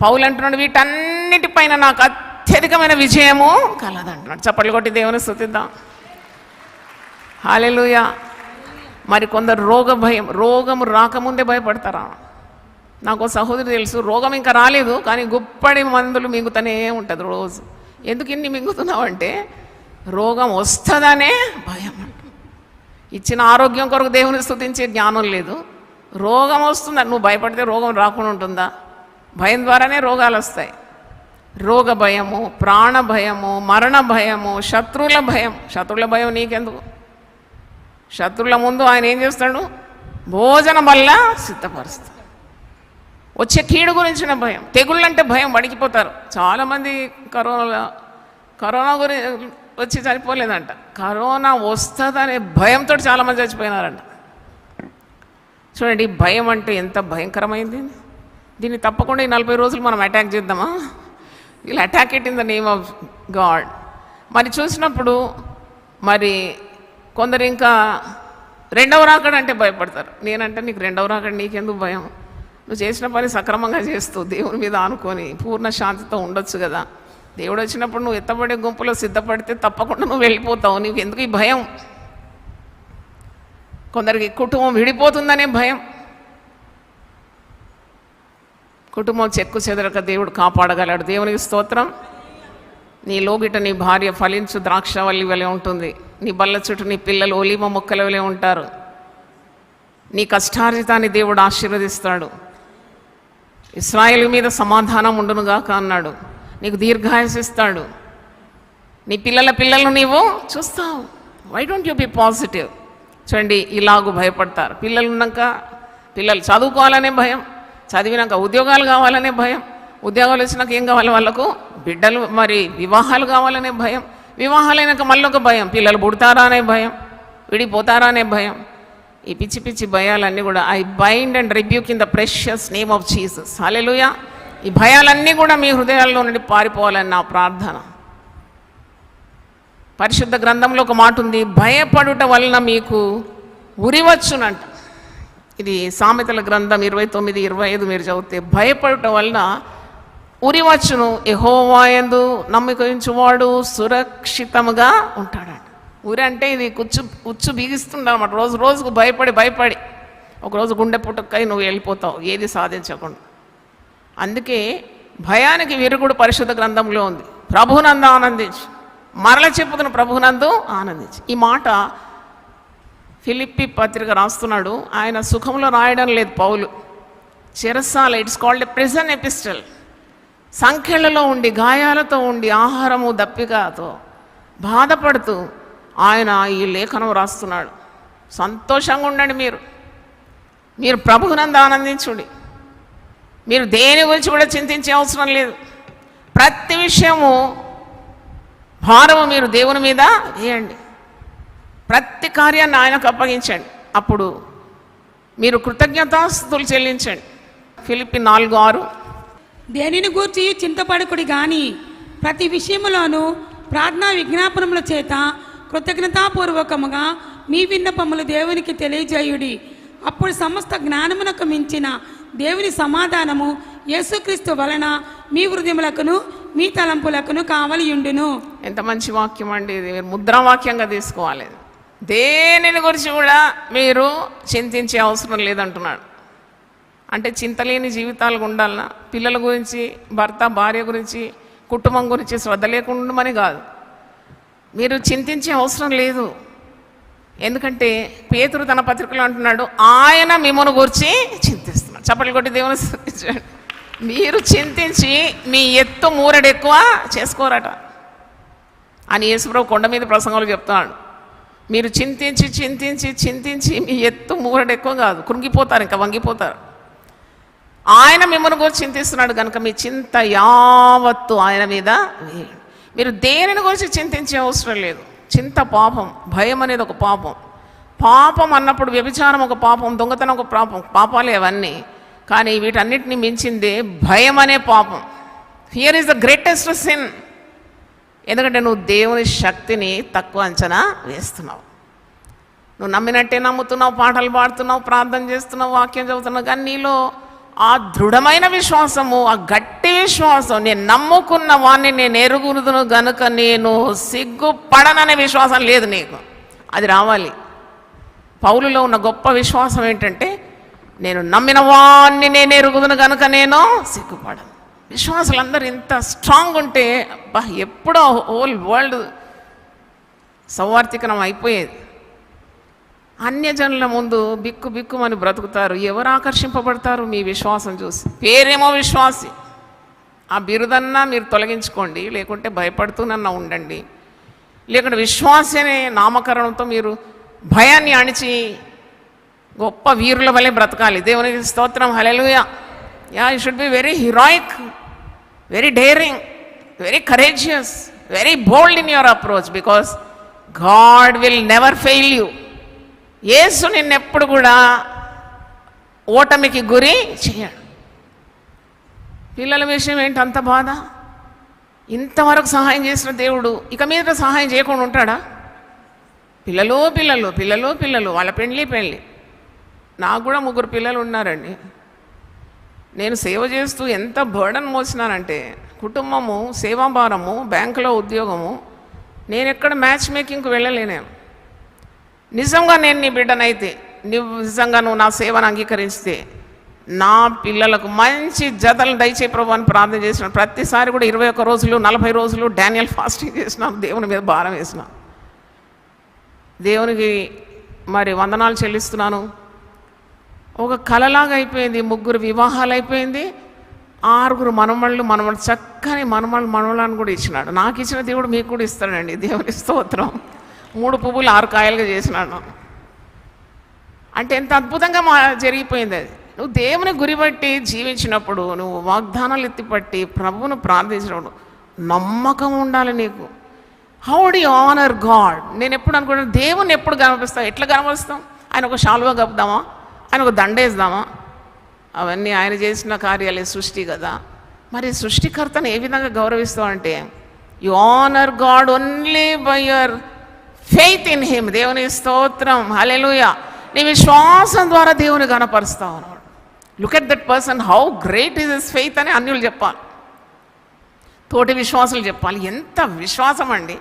Speaker 2: పౌలు అంటున్నాడు, వీటన్నిటిపైన నాకు అత్యధికమైన విజయము కలదంటున్నాడు. చప్పట్లు కొట్టి దేవుని స్తుతిద్దాం. హల్లెలూయా. మరి కొందరు రోగ భయం, రోగము రాకముందే భయపడతారా? నాకు సహోదరి తెలుసు, రోగం ఇంకా రాలేదు కానీ గుప్పడి మందులు మింగుతూనే ఉంటుంది రోజు. ఎందుకు ఇన్ని మింగుతున్నావు అంటే రోగం వస్తుందనే భయం. ఇచ్చిన ఆరోగ్యం కొరకు దేవుని స్తుతించే జ్ఞానం లేదు, రోగం వస్తుందా? నువ్వు భయపడితే రోగం రాకుండా ఉంటుందా? భయం ద్వారానే రోగాలు వస్తాయి. రోగ భయము, ప్రాణ భయము, మరణ భయము, శత్రువుల భయం. శత్రువుల భయం నీకెందుకు? శత్రువుల ముందు ఆయన ఏం చేస్తాడు? భోజనం వల్ల సిద్ధపరుస్తాడు. వచ్చే కీడు గురించిన భయం. తెగుళ్ళంటే భయం, వణికిపోతారు. చాలామంది కరోనా గురించి వచ్చి చనిపోలేదంట. కరోనా వస్తుందనే భయంతో చాలామంది చచ్చిపోయినారంట. చూడండి, భయం అంటే ఎంత భయంకరమైంది. దీన్ని తప్పకుండా ఈ 40 రోజులు మనం అటాక్ చేద్దామా? వీళ్ళు attack it in the name of God. మరి చూసినప్పుడు మరి కొందరు ఇంకా రెండవ రాకడ అంటే భయపడతారు. నేనంటే నీకు రెండవ రాకడ నీకెందుకు భయం? నువ్వు చేసిన పని సక్రమంగా చేస్తూ దేవుని మీద ఆనుకొని పూర్ణ శాంతితో ఉండొచ్చు కదా. దేవుడు వచ్చినప్పుడు నువ్వు ఎత్తబడే గుంపులో సిద్ధపడితే తప్పకుండా నువ్వు వెళ్ళిపోతావు. నీకు ఎందుకు ఈ భయం? కొందరికి కుటుంబం విడిపోతుందనే భయం. కుటుంబం చెక్కు చెదరక దేవుడు కాపాడగలడు. దేవునికి స్తోత్రం. నీ లోగిట నీ భార్య ఫలించు ద్రాక్షవల్లి వలె ఉంటుంది. నీ బల్ల చుట్టూ నీ పిల్లలు ఒలీవ మొక్కల వలె ఉంటారు. నీ కష్టార్జితాన్ని దేవుడు ఆశీర్వదిస్తాడు. ఇశ్రాయేలు మీద సమాధానం ఉండునుగాక అన్నాడు. నీకు దీర్ఘాయుసిస్తాడు. నీ పిల్లలను నీవు చూస్తావు. Why don't you be positive? చూడండి, ఇలాగూ భయపడతారు. పిల్లలు ఉన్నాక పిల్లలు చదువుకోవాలనే భయం, చదివినాక ఉద్యోగాలు కావాలనే భయం, ఉద్యోగాలు వచ్చినాక ఏం కావాలి వాళ్ళకు? బిడ్డలు, మరి వివాహాలు కావాలనే భయం, వివాహాలైనాక మళ్ళీ ఒక భయం, పిల్లలు పుడతారా అనే భయం, విడిపోతారా అనే భయం. ఈ పిచ్చి పిచ్చి భయాలన్నీ కూడా I bind and rebuke in the precious name of Jesus. Hallelujah. ఈ భయాలన్నీ కూడా మీ హృదయాల్లో నుండి పారిపోవాలని నా ప్రార్థన. పరిశుద్ధ గ్రంథంలో ఒక మాట ఉంది, భయపడుట వలన మీకు ఉరివచ్చునంట. ఇది సామెతల గ్రంథం 29:25 మీరు చదివితే, భయపడుట వలన ఉరివచ్చును, యెహోవా యందు నమ్మకించువాడు సురక్షితముగా ఉంటాడంట. ఉరి అంటే ఇది ఉచ్చు బిగిస్తుండన్నమాట. రోజుకు భయపడి ఒకరోజు గుండె పుట్టుకై నువ్వు వెళ్ళిపోతావు ఏది సాధించకుండా. అందుకే భయానికి విరుగుడు పరిశుద్ధ గ్రంథంలో ఉంది. ప్రభునందు ఆనందించు, మరల చెప్పుతున్న ప్రభునందు ఆనందించు. ఈ మాట ఫిలిప్పి పత్రిక రాస్తున్నాడు. ఆయన సుఖంలో రాయడం లేదు పౌలు, చెరసాల, it's called a prison epistle. సంఖ్యలలో ఉండి, గాయాలతో ఉండి, ఆహారము దప్పికతో బాధపడుతూ ఆయన ఈ లేఖనం రాస్తున్నాడు. సంతోషంగా ఉండండి, మీరు ప్రభువునందు ఆనందించుడి. మీరు దేని గురించి కూడా చింతించే అవసరం లేదు. ప్రతి విషయము భారము మీరు దేవుని మీద వేయండి. ప్రతి కార్యాన్ని ఆయనకు అప్పగించండి. అప్పుడు మీరు కృతజ్ఞతాస్తుతులు చెల్లించండి. ఫిలిప్పి 4:6.
Speaker 3: దేనిని గూర్చి చింతపడకుడి గాని ప్రతి విషయములోనూ ప్రార్థనా విజ్ఞాపనముల చేత కృతజ్ఞతాపూర్వకముగా మీ విన్నపములు దేవునికి తెలియజేయుడి. అప్పుడు సమస్త జ్ఞానమునకు మించిన దేవుని సమాధానము యేసుక్రీస్తు వలన మీ హృదయములకును మీ తలంపులకును కావలియుండును.
Speaker 2: ఎంత మంచి వాక్యం అండి ఇది. మీరు ముద్రావాక్యంగా తీసుకోవాలి. దేనిని గురించి కూడా మీరు చింతించే అవసరం లేదంటున్నాడు. అంటే చింతలేని జీవితాలు ఉండాలన్నా, పిల్లల గురించి, భర్త భార్య గురించి, కుటుంబం గురించి శ్రద్ధ లేకుండా ఉండమని కాదు. మీరు చింతించే అవసరం లేదు. ఎందుకంటే పేతురు తన పత్రికలో అంటున్నాడు, ఆయన మిమ్మల్ని గురించి చింతిస్తున్నాడు. చప్పట్లు కొట్టి దేవుని స్తుతించండి. మీరు చింతించి మీ ఎత్తు మూరెడు ఎక్కువ చేసుకోరట అని యేసుప్రభు కొండ మీద ప్రసంగంలో చెప్తున్నాడు. మీరు చింతించి మీ ఎత్తు మూరెడు ఎక్కువ కాదు, కృంగిపోతారు, ఇంకా వంగిపోతారు. ఆయన మిమ్మల్ని గురించి చింతిస్తున్నాడు కనుక మీ చింత యావత్తు ఆయన మీద వేయండి. మీరు దేనిని గురించి చింతించే అవసరం లేదు. చింత పాపం, భయం అనేది ఒక పాపం. పాపం అన్నప్పుడు వ్యభిచారం ఒక పాపం, దొంగతనం ఒక పాపం, పాపాలే అవన్నీ. కానీ వీటన్నిటిని మించిందే భయం అనే పాపం. Fear is the greatest sin. ఎందుకంటే నువ్వు దేవుని శక్తిని తక్కువ అంచనా వేస్తున్నావు. నువ్వు నమ్మినట్టే నమ్ముతున్నావు, పాటలు పాడుతున్నావు, ప్రార్థన చేస్తున్నావు, వాక్యం చదువుతున్నావు, కానీ నీలో ఆ దృఢమైన విశ్వాసము, ఆ గట్టి విశ్వాసం, నేను నమ్ముకున్న వాడిని నేను ఎరుగుదును గనుక నేను సిగ్గుపడననే విశ్వాసం లేదు నీకు. అది రావాలి. పౌలులో ఉన్న గొప్ప విశ్వాసం ఏంటంటే, నేను నమ్మిన వాడిని నేను ఎరుగుదును గనుక నేను సిగ్గుపడను. విశ్వాసులందరూ ఇంత స్ట్రాంగ్ ఉంటే ఎప్పుడో హోల్ వరల్డ్ సౌవార్థికనం అయిపోయేది. అన్యజనుల ముందు బిక్కు బిక్కుమని బ్రతుకుతారు. ఎవరు ఆకర్షింపబడతారు? మీ విశ్వాసం చూసి. పేరేమో విశ్వాసి, ఆ బిరుదన్నా మీరు తొలగించుకోండి, లేకుంటే భయపడుతూనన్నా ఉండండి. లేకుంటే విశ్వాసి అనే నామకరణంతో మీరు భయాన్ని అణిచి గొప్ప వీరుల వలె బ్రతకాలి. దేవునికి స్తోత్రం, hallelujah. You should be very heroic, very daring, very courageous, very bold in your approach, because God will never fail you. Yesu నిన్నెప్పుడు కూడా ఓటమికి గురి చేయడు. పిల్లల విషయం ఏంటి అంత బాధ? ఇంతవరకు సహాయం చేసిన దేవుడు ఇక మీద సహాయం చేయకుండా ఉంటాడా? పిల్లలు పిల్లలు పిల్లలు పిల్లలు వాళ్ళ పెళ్ళి. నాకు కూడా 3 పిల్లలు ఉన్నారండి. నేను సేవ చేస్తూ ఎంత బర్డన్ మోసినానంటే, కుటుంబము, సేవాభారము, బ్యాంకులో ఉద్యోగము, నేను ఎక్కడ మ్యాచ్ మేకింగ్కి వెళ్ళలేను. నిజంగా నేను నీ బిడ్డనైతే, నిజంగా నువ్వు నా సేవను అంగీకరిస్తే నా పిల్లలకు మంచి జతలు దయచే ప్రభు అని ప్రార్థన చేసినాను. ప్రతిసారి కూడా 21 రోజులు 40 రోజులు డానియల్ ఫాస్టింగ్ చేసినాను. దేవుని మీద భారం వేసినాను. దేవునికి మరి వందనాలు చెల్లిస్తున్నాను. ఒక కలలాగా అయిపోయింది. 3 వివాహాలు అయిపోయింది. 6 మనమళ్ళు చక్కని మనవళ్ళని కూడా ఇచ్చినాడు. నాకు ఇచ్చిన దేవుడు మీకు కూడా ఇస్తాడండి. దేవుని స్తోత్రం. 3 పువ్వులు 6 కాయలుగా చేసినాడు. అంటే ఎంత అద్భుతంగా జరిగిపోయింది అది. నువ్వు దేవుని గురిబట్టి జీవించినప్పుడు, నువ్వు వాగ్దానాలు ఎత్తిపట్టి ప్రభువును ప్రార్థించినప్పుడు నమ్మకం ఉండాలి నీకు. How do you honour God? నేను ఎప్పుడు అనుకుంటాను, దేవుని ఎప్పుడు కనిపిస్తాం? ఎట్లా కనిపిస్తాం? ఆయన ఒక శాలువా కప్పుదామా? ఆయన ఒక దండేద్దామా? అవన్నీ ఆయన చేసిన కార్యాలే, సృష్టి కదా. మరి సృష్టికర్తను ఏ విధంగా గౌరవిస్తావు అంటే, you honour God only by your faith in him. దేవుని స్తోత్రం, హల్లెలూయా. నీ విశ్వాసం ద్వారా దేవుని గణపరుస్తావు అన్నమాట. Look at that person, how great is his faith అని అన్యులు చెప్పాలి, తోటి విశ్వాసులు చెప్పాలి. ఎంత విశ్వాసం అండి!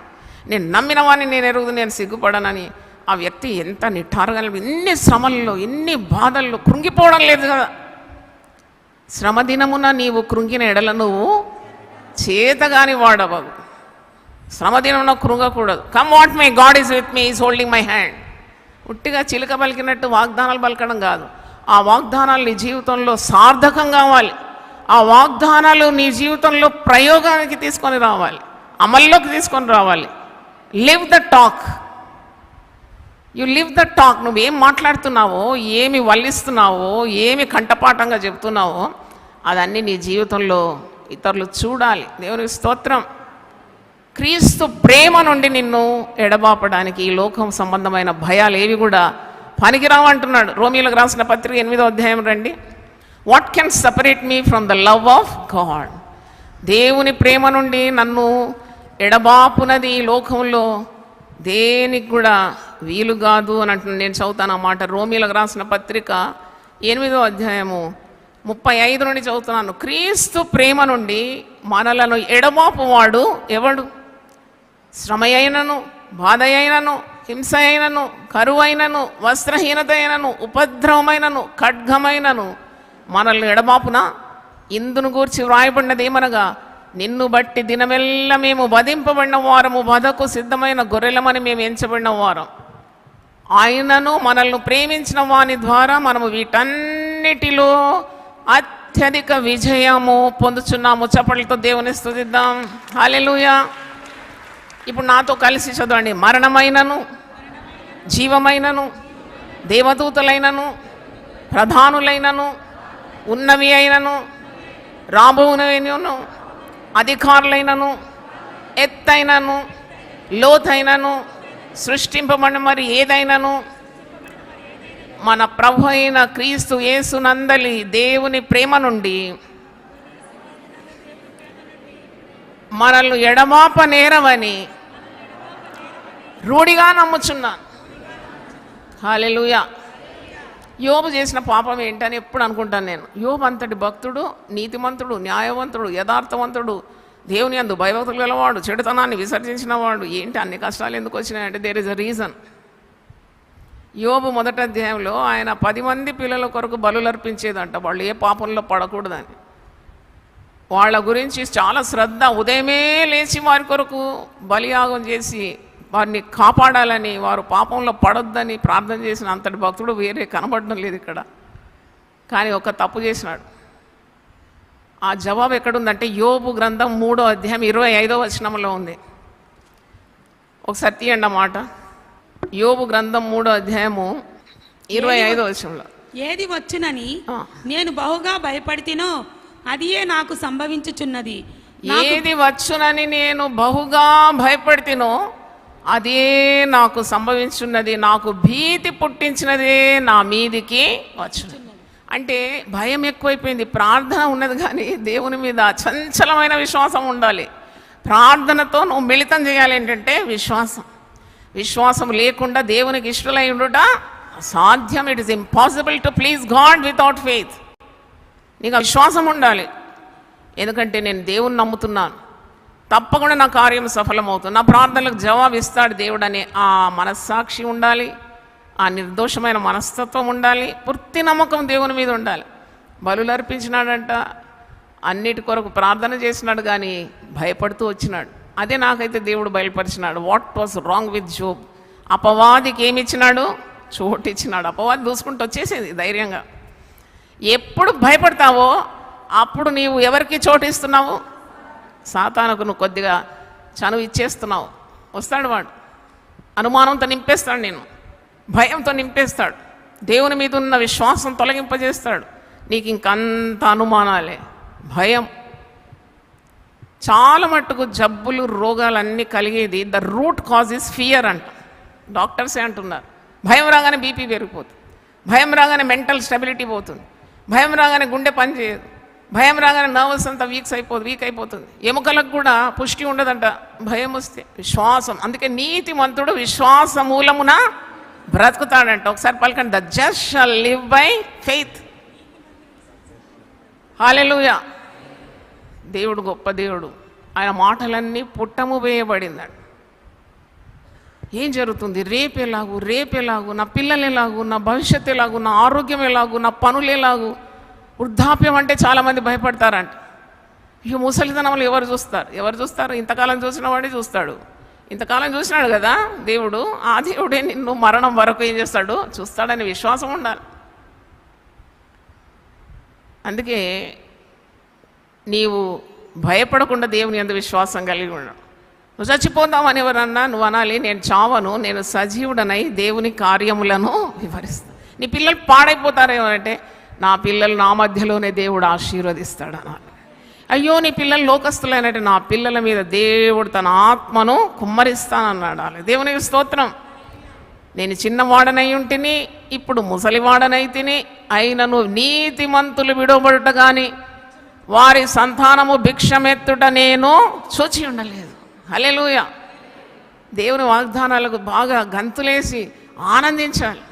Speaker 2: నేను నమ్మిన వాడిని నేను ఎరుగుదు, నేను సిగ్గుపడనని ఆ వ్యక్తి ఎంత నిఠారుగా, ఎన్ని శ్రమల్లో, ఎన్ని బాధల్లో కృంగిపోవడం లేదు కదా. శ్రమ దినమున నీవు కృంగిన ఎడల నువ్వు చేతగాని వాడవగు. శ్రమ దినమున కృంగకూడదు. Come what may, God is with me, is holding my hand. ఉట్టిగా చిలుక పలికినట్టు వాగ్దానాలు పలకడం కాదు. ఆ వాగ్దానాలు నీ జీవితంలో సార్థకం కావాలి. ఆ వాగ్దానాలు నీ జీవితంలో ప్రయోగానికి తీసుకొని రావాలి, అమల్లోకి తీసుకొని రావాలి. Live the talk. You live the talk. నువ్వేం మాట్లాడుతున్నావో, ఏమి వల్లిస్తున్నావో, ఏమి కంఠపాఠంగా చెప్తున్నావో అదన్నీ నీ జీవితంలో ఇతరులు చూడాలి. దేవునికి స్తోత్రం. క్రీస్తు ప్రేమ నుండి నిన్ను ఎడబాపడానికి ఈ లోకం సంబంధమైన భయాలు ఏవి కూడా పనికిరావంటున్నాడు. రోమీయులకు రాసిన పత్రిక 8వ అధ్యాయం రండి. What can separate me from the love of God? దేవుని ప్రేమ నుండి నన్ను ఎడబాపునది ఈ లోకంలో దేనికి కూడా వీలు కాదు అని అంటున్నాను. నేను చదువుతాను ఆ మాట. రోమీయులకు రాసిన పత్రిక 8వ అధ్యాయము 35 నుండి చదువుతున్నాను. క్రీస్తు ప్రేమ నుండి మనలను ఎడబాపువాడు ఎవడు? శ్రమ అయినను, బాధ అయినను, హింస అయినను, కరువు అయినను, వస్త్రహీనత అయినను, ఉపద్రవమైనను, ఖడ్గమైనను మనల్ని ఎడబాపున. ఇందును గూర్చి వ్రాయబడినది ఏమనగా, నిన్ను బట్టి దినమెల్ల మేము వధింపబడిన వారము, వధకు సిద్ధమైన గొర్రెలమని మేము ఎంచబడిన వారం. ఆయనను మనల్ని ప్రేమించిన వాని ద్వారా మనము వీటన్నిటిలో అత్యధిక విజయము పొందుచున్నాము. చప్పట్లతో దేవుని స్తుతిద్దాం. హల్లెలూయా. ఇప్పుడు నాతో కలిసి చదవండి. మరణమైనను, జీవమైనను, దేవదూతలైనను, ప్రధానులైనను, ఉన్నవి అయినను, రాబోవునైనను, అధికారులైనను, ఎత్తైనను, లోతైనను, సృష్టింపబడిన మరి ఏదైనను మన ప్రభు అయిన క్రీస్తు యేసునందలి దేవుని ప్రేమ నుండి మనల్ని ఎడమాప నేరవని రూఢిగా నమ్ముచున్నాను. హల్లెలూయా. యోబు చేసిన పాపం ఏంటని ఎప్పుడు అనుకుంటాను నేను. యోబు అంతటి భక్తుడు, నీతిమంతుడు, న్యాయవంతుడు, యథార్థవంతుడు, దేవుని యందు భయభక్తులు గలవాడు, చెడుతనాన్ని విసర్జించిన వాడు. ఏంటి అన్ని కష్టాలు ఎందుకు వచ్చినాయంటే దేర్ ఇస్ అ రీజన్. యోబు 1వ అధ్యాయంలో ఆయన 10 మంది పిల్లల కొరకు బలులు అర్పించేదంట, వాళ్ళు ఏ పాపంలో పడకూడదని. వాళ్ళ గురించి చాలా శ్రద్ధ. ఉదయమే లేచి వారి కొరకు బలియాగం చేసి వారిని కాపాడాలని, వారు పాపంలో పడొద్దని ప్రార్థన చేసిన అంతటి భక్తుడు వేరే కనబడడం లేదు ఇక్కడ. కానీ ఒక తప్పు చేసినాడు. ఆ జవాబు ఎక్కడుందంటే యోబు గ్రంథం 3వ అధ్యాయం 25వ వచనంలో ఉంది. ఒకసారి తీయండి మాట. యోబు గ్రంథం 3వ అధ్యాయము 25వ వచనంలో,
Speaker 3: ఏది వచ్చునని నేను బహుగా భయపడితేనో అదియే నాకు సంభవించుచున్నది.
Speaker 2: ఏది వచ్చునని నేను బహుగా భయపడితేనో అదే నాకు సంభవించున్నది, నాకు భీతి పుట్టించినదే నా మీదికి వచ్చున్నది. అంటే భయం ఎక్కువైపోయింది. ప్రార్థన ఉన్నది కానీ దేవుని మీద చంచలమైన విశ్వాసం ఉండాలి. ప్రార్థనతో నువ్వు మిళితం చేయాలి. ఏంటంటే విశ్వాసం లేకుండా దేవునికి ఇష్టలై ఉండుట సాధ్యం. It is impossible to please God without faith. నీకు విశ్వాసం ఉండాలి. ఎందుకంటే నేను దేవుని నమ్ముతున్నాను, తప్పకుండా నా కార్యం సఫలమవుతుంది, నా ప్రార్థనలకు జవాబు ఇస్తాడు దేవుడు అనే ఆ మనస్సాక్షి ఉండాలి, ఆ నిర్దోషమైన మనస్తత్వం ఉండాలి, పూర్తి నమ్మకం దేవుని మీద ఉండాలి. బలులు అర్పించినాడంట, అన్నిటి కొరకు ప్రార్థన చేసినాడు, కానీ భయపడుతూ వచ్చినాడు. అదే నాకైతే దేవుడు బయలుపరిచినాడు. What was wrong with Job? అపవాదికి ఏమి ఇచ్చినాడు? చోటు ఇచ్చినాడు. అపవాది దూసుకుంటూ వచ్చేసేది ధైర్యంగా. ఎప్పుడు భయపడతావో అప్పుడు నీవు ఎవరికి చోటు ఇస్తున్నావు? సాతానుకు నువ్వు కొద్దిగా చనువు ఇచ్చేస్తున్నావు. వస్తాడు వాడు, అనుమానంతో నింపేస్తాడు, నేను భయంతో నింపేస్తాడు, దేవుని మీద ఉన్న విశ్వాసం తొలగింపజేస్తాడు. నీకు ఇంకంత అనుమానాలే, భయం. చాలా మట్టుకు జబ్బులు రోగాలన్నీ కలిగేది the root cause is fear అంట. డాక్టర్సే అంటున్నారు. భయం రాగానే బీపీ పెరిగిపోతుంది, భయం రాగానే మెంటల్ స్టెబిలిటీ పోతుంది, భయం రాగానే గుండె పని చేయదు, భయం రాగానే నర్వస్ అంతా వీక్ అయిపోతుంది, ఎముకలకు కూడా పుష్టి ఉండదంట భయం వస్తే. విశ్వాసం, అందుకే నీతిమంతుడు విశ్వాస మూలమున బ్రతుకుతాడంట. ఒకసారి పలకండి, the just shall live by faith. Hallelujah. దేవుడు గొప్ప దేవుడు. ఆయన మాటలన్నీ పుట్టము వేయబడిందండి. ఏం జరుగుతుంది? రేపెలాగు, నా పిల్లలు ఎలాగు, నా భవిష్యత్తు ఎలాగు, నా ఆరోగ్యం ఎలాగు, నా పనులు ఎలాగు. వృద్ధాప్యం అంటే చాలామంది భయపడతారంట. ఇక ముసలితనంలో ఎవరు చూస్తారు? ఇంతకాలం చూసిన వాడే చూస్తాడు. ఇంతకాలం చూసినాడు కదా దేవుడు, ఆ దేవుడే నిన్ను మరణం వరకు ఏం చేస్తాడు? చూస్తాడని విశ్వాసం ఉండాలి. అందుకే నీవు భయపడకుండా దేవుని యందు విశ్వాసం కలిగి ఉండడం. నువ్వు చచ్చిపోతావు అని ఎవరన్నా నువ్వు అనాలి, నేను చావను, నేను సజీవుడనై దేవుని కార్యములను వివరిస్తాను. నీ పిల్లలు పాడైపోతారేమనంటే, నా పిల్లలు నా మధ్యలోనే దేవుడు ఆశీర్వదిస్తాడు అనాలి. అయ్యో నీ పిల్లలు లోకస్తులైనట్టు, నా పిల్లల మీద దేవుడు తన ఆత్మను కుమ్మరిస్తానన్నాడు. దేవునికి స్తోత్రం. నేను చిన్నవాడనై ఉంటిని, ఇప్పుడు ముసలివాడనై తిని, అయినను నీతిమంతులు విడవబడుట కానీ వారి సంతానము భిక్షమెత్తుట నేను చూచి ఉండలేదు. హల్లెలూయా. దేవుని వాగ్దానాలకు బాగా గంతులేసి ఆనందించాలి.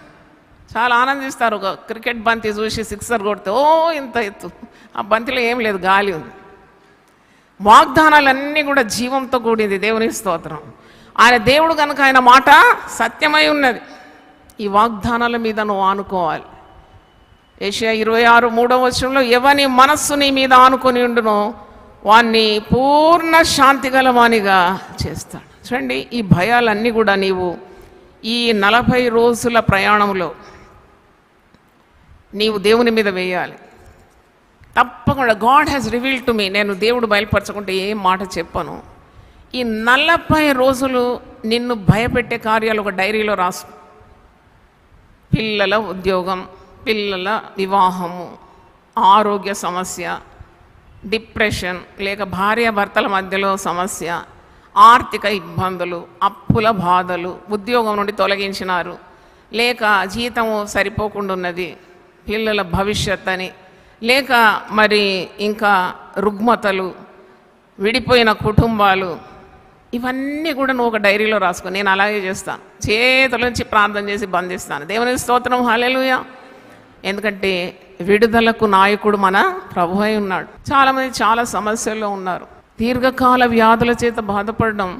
Speaker 2: చాలా ఆనందిస్తారు. ఒక క్రికెట్ బంతి చూసి సిక్సర్ కొడితే ఓ ఇంత ఎత్తు, ఆ బంతిలో ఏం లేదు, గాలి ఉంది. వాగ్దానాలన్నీ కూడా జీవంతో కూడింది. దేవునికి స్తోత్రం. ఆయన దేవుడు కనుక ఆయన మాట సత్యమై ఉన్నది. ఈ వాగ్దానాల మీద నువ్వు ఆనుకోవాలి. యెషయా 26:3 వచనంలో, ఎవని మనస్సు నీ మీద ఆనుకొని ఉండునో వాణ్ణి పూర్ణ శాంతి గలవానిగా చేస్తాడు. చూడండి, ఈ భయాలన్నీ కూడా నీవు ఈ 40 రోజుల ప్రయాణంలో నీవు దేవుని మీద వేయాలి. తప్పకుండా God has revealed to me. నేను దేవుడు బయలుపరచకుంటే ఏం మాట చెప్పను. ఈ 40 రోజులు నిన్ను భయపెట్టే కార్యాలు ఒక డైరీలో రాసు. పిల్లల ఉద్యోగం, పిల్లల వివాహము, ఆరోగ్య సమస్య, డిప్రెషన్, లేక భార్యాభర్తల మధ్యలో సమస్య, ఆర్థిక ఇబ్బందులు, అప్పుల బాధలు, ఉద్యోగం నుండి తొలగించినారు, లేక జీతము సరిపోకుండా ఉన్నది, పిల్లల భవిష్యత్ అని, లేక మరి ఇంకా రుగ్మతలు, విడిపోయిన కుటుంబాలు, ఇవన్నీ కూడా నువ్వు ఒక డైరీలో రాసుకో. నేను అలాగే చేస్తాను. చేతుల నుంచి ప్రార్థన చేసి బంధిస్తాను. దేవునికి స్తోత్రం. హల్లెలూయా. ఎందుకంటే విడుదలకు నాయకుడు మన ప్రభువై ఉన్నాడు. చాలామంది చాలా సమస్యల్లో ఉన్నారు. దీర్ఘకాల వ్యాధుల చేత బాధపడడం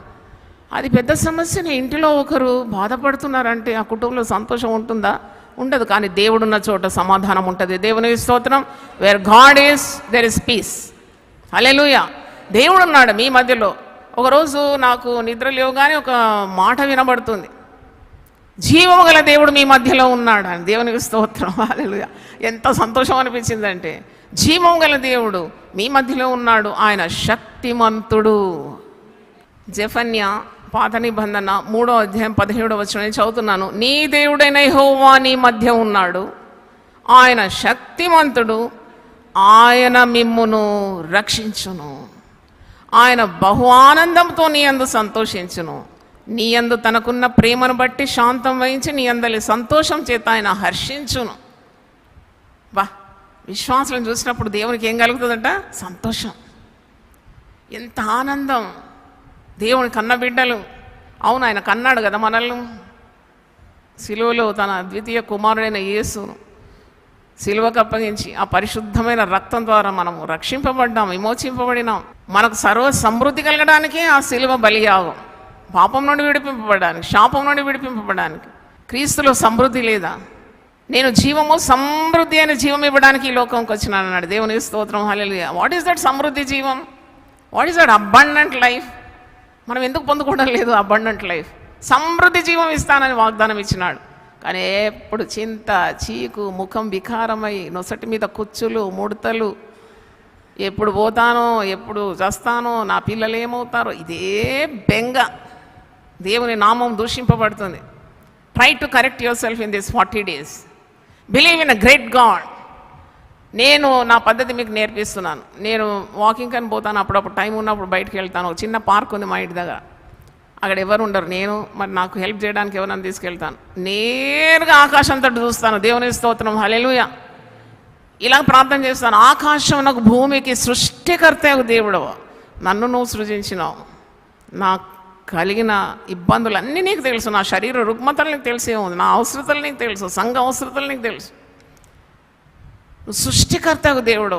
Speaker 2: అది పెద్ద సమస్యనే. ఇంటిలో ఒకరు బాధపడుతున్నారంటే ఆ కుటుంబంలో సంతోషం ఉంటుందా? ఉండదు. కానీ దేవుడున్న చోట సమాధానం ఉంటుంది. దేవునికి స్తోత్రం. Where God is there is peace. Hallelujah. దేవుడు ఉన్నాడు మీ మధ్యలో. ఒకరోజు నాకు నిద్ర లేవగానే ఒక మాట వినబడుతుంది, జీవము గల దేవుడు మీ మధ్యలో ఉన్నాడు అని. దేవునికి స్తోత్రం, హల్లెలూయా. ఎంత సంతోషం అనిపించిందంటే, జీవము గల దేవుడు మీ మధ్యలో ఉన్నాడు, ఆయన శక్తిమంతుడు. జెఫన్యా పాత నిబంధన 3వ అధ్యాయం 17వ వచనం చదువుతున్నాను. నీ దేవుడైన యెహోవా నీ మధ్య ఉన్నాడు, ఆయన శక్తిమంతుడు, ఆయన మిమ్మును రక్షించును, ఆయన బహు ఆనందంతో నీ యందు సంతోషించును, నీ యందు తనకున్న ప్రేమను బట్టి శాంతం వహించి నీ అందరి సంతోషం చేత ఆయన హర్షించును. బా, విశ్వాసులను చూసినప్పుడు దేవునికి ఏం కలుగుతుందంట? సంతోషం. ఎంత ఆనందం! దేవుని కన్న బిడ్డలు, అవును ఆయన కన్నాడు కదా మనల్ని. సిలువలో తన ద్వితీయ కుమారుడైన యేసును సిలువకు అప్పగించి ఆ పరిశుద్ధమైన రక్తం ద్వారా మనము రక్షింపబడ్డాం, విమోచింపబడినాం. మనకు సర్వ సమృద్ధి కలగడానికే ఆ సిలువ బలియాగం. పాపం నుండి విడిపింపబడడానికి, శాపం నుండి విడిపింపబడడానికి. క్రీస్తులో సమృద్ధి లేదా? నేను జీవము సమృద్ధి అయిన జీవం ఇవ్వడానికి ఈ లోకంకి వచ్చినాను అన్నాడు. దేవుని స్తోత్రం, హల్లెలూయా. వాట్ ఈస్ దట్ సమృద్ధి జీవం? What is that abundant life? మనం ఎందుకు పొందుకోవడం లేదు అబండెంట్ లైఫ్? సమృద్ధి జీవం ఇస్తానని వాగ్దానం ఇచ్చినాడు. కానీ ఎప్పుడు చింత, చీకు, ముఖం వికారమై, నొసటి మీద కుచ్చులు, ముడతలు, ఎప్పుడు పోతానో, ఎప్పుడు చస్తానో, నా పిల్లలు ఏమవుతారో, ఇదే బెంగ. దేవుని నామం దూషింపబడుతుంది. Try to correct yourself in this 40 days. Believe in a great God. నేను నా పద్ధతి మీకు నేర్పిస్తున్నాను. నేను వాకింగ్ అని పోతాను, అప్పుడప్పుడు టైం ఉన్నప్పుడు బయటకు వెళ్తాను. ఒక చిన్న పార్క్ ఉంది మా ఇంటి దగ్గర, అక్కడ ఎవరు ఉండరు. నేను మరి నాకు హెల్ప్ చేయడానికి ఎవరైనా తీసుకెళ్తాను. నేరుగా ఆకాశంతో చూస్తాను. దేవుని స్తోత్రం, హల్లెలూయా. ఇలా ప్రార్థన చేస్తాను. ఆకాశం నాకు భూమికి సృష్టికర్త దేవుడు, నన్ను నువ్వు సృజించినావు. నాకు కలిగిన ఇబ్బందులన్నీ నీకు తెలుసు, నా శరీర రుగ్మతలు నీకు తెలిసే ఉంది, నా అవసరతలు నీకు తెలుసు, సంఘ అవసరతలు నీకు తెలుసు. నువ్వు సృష్టికర్తకు దేవుడు,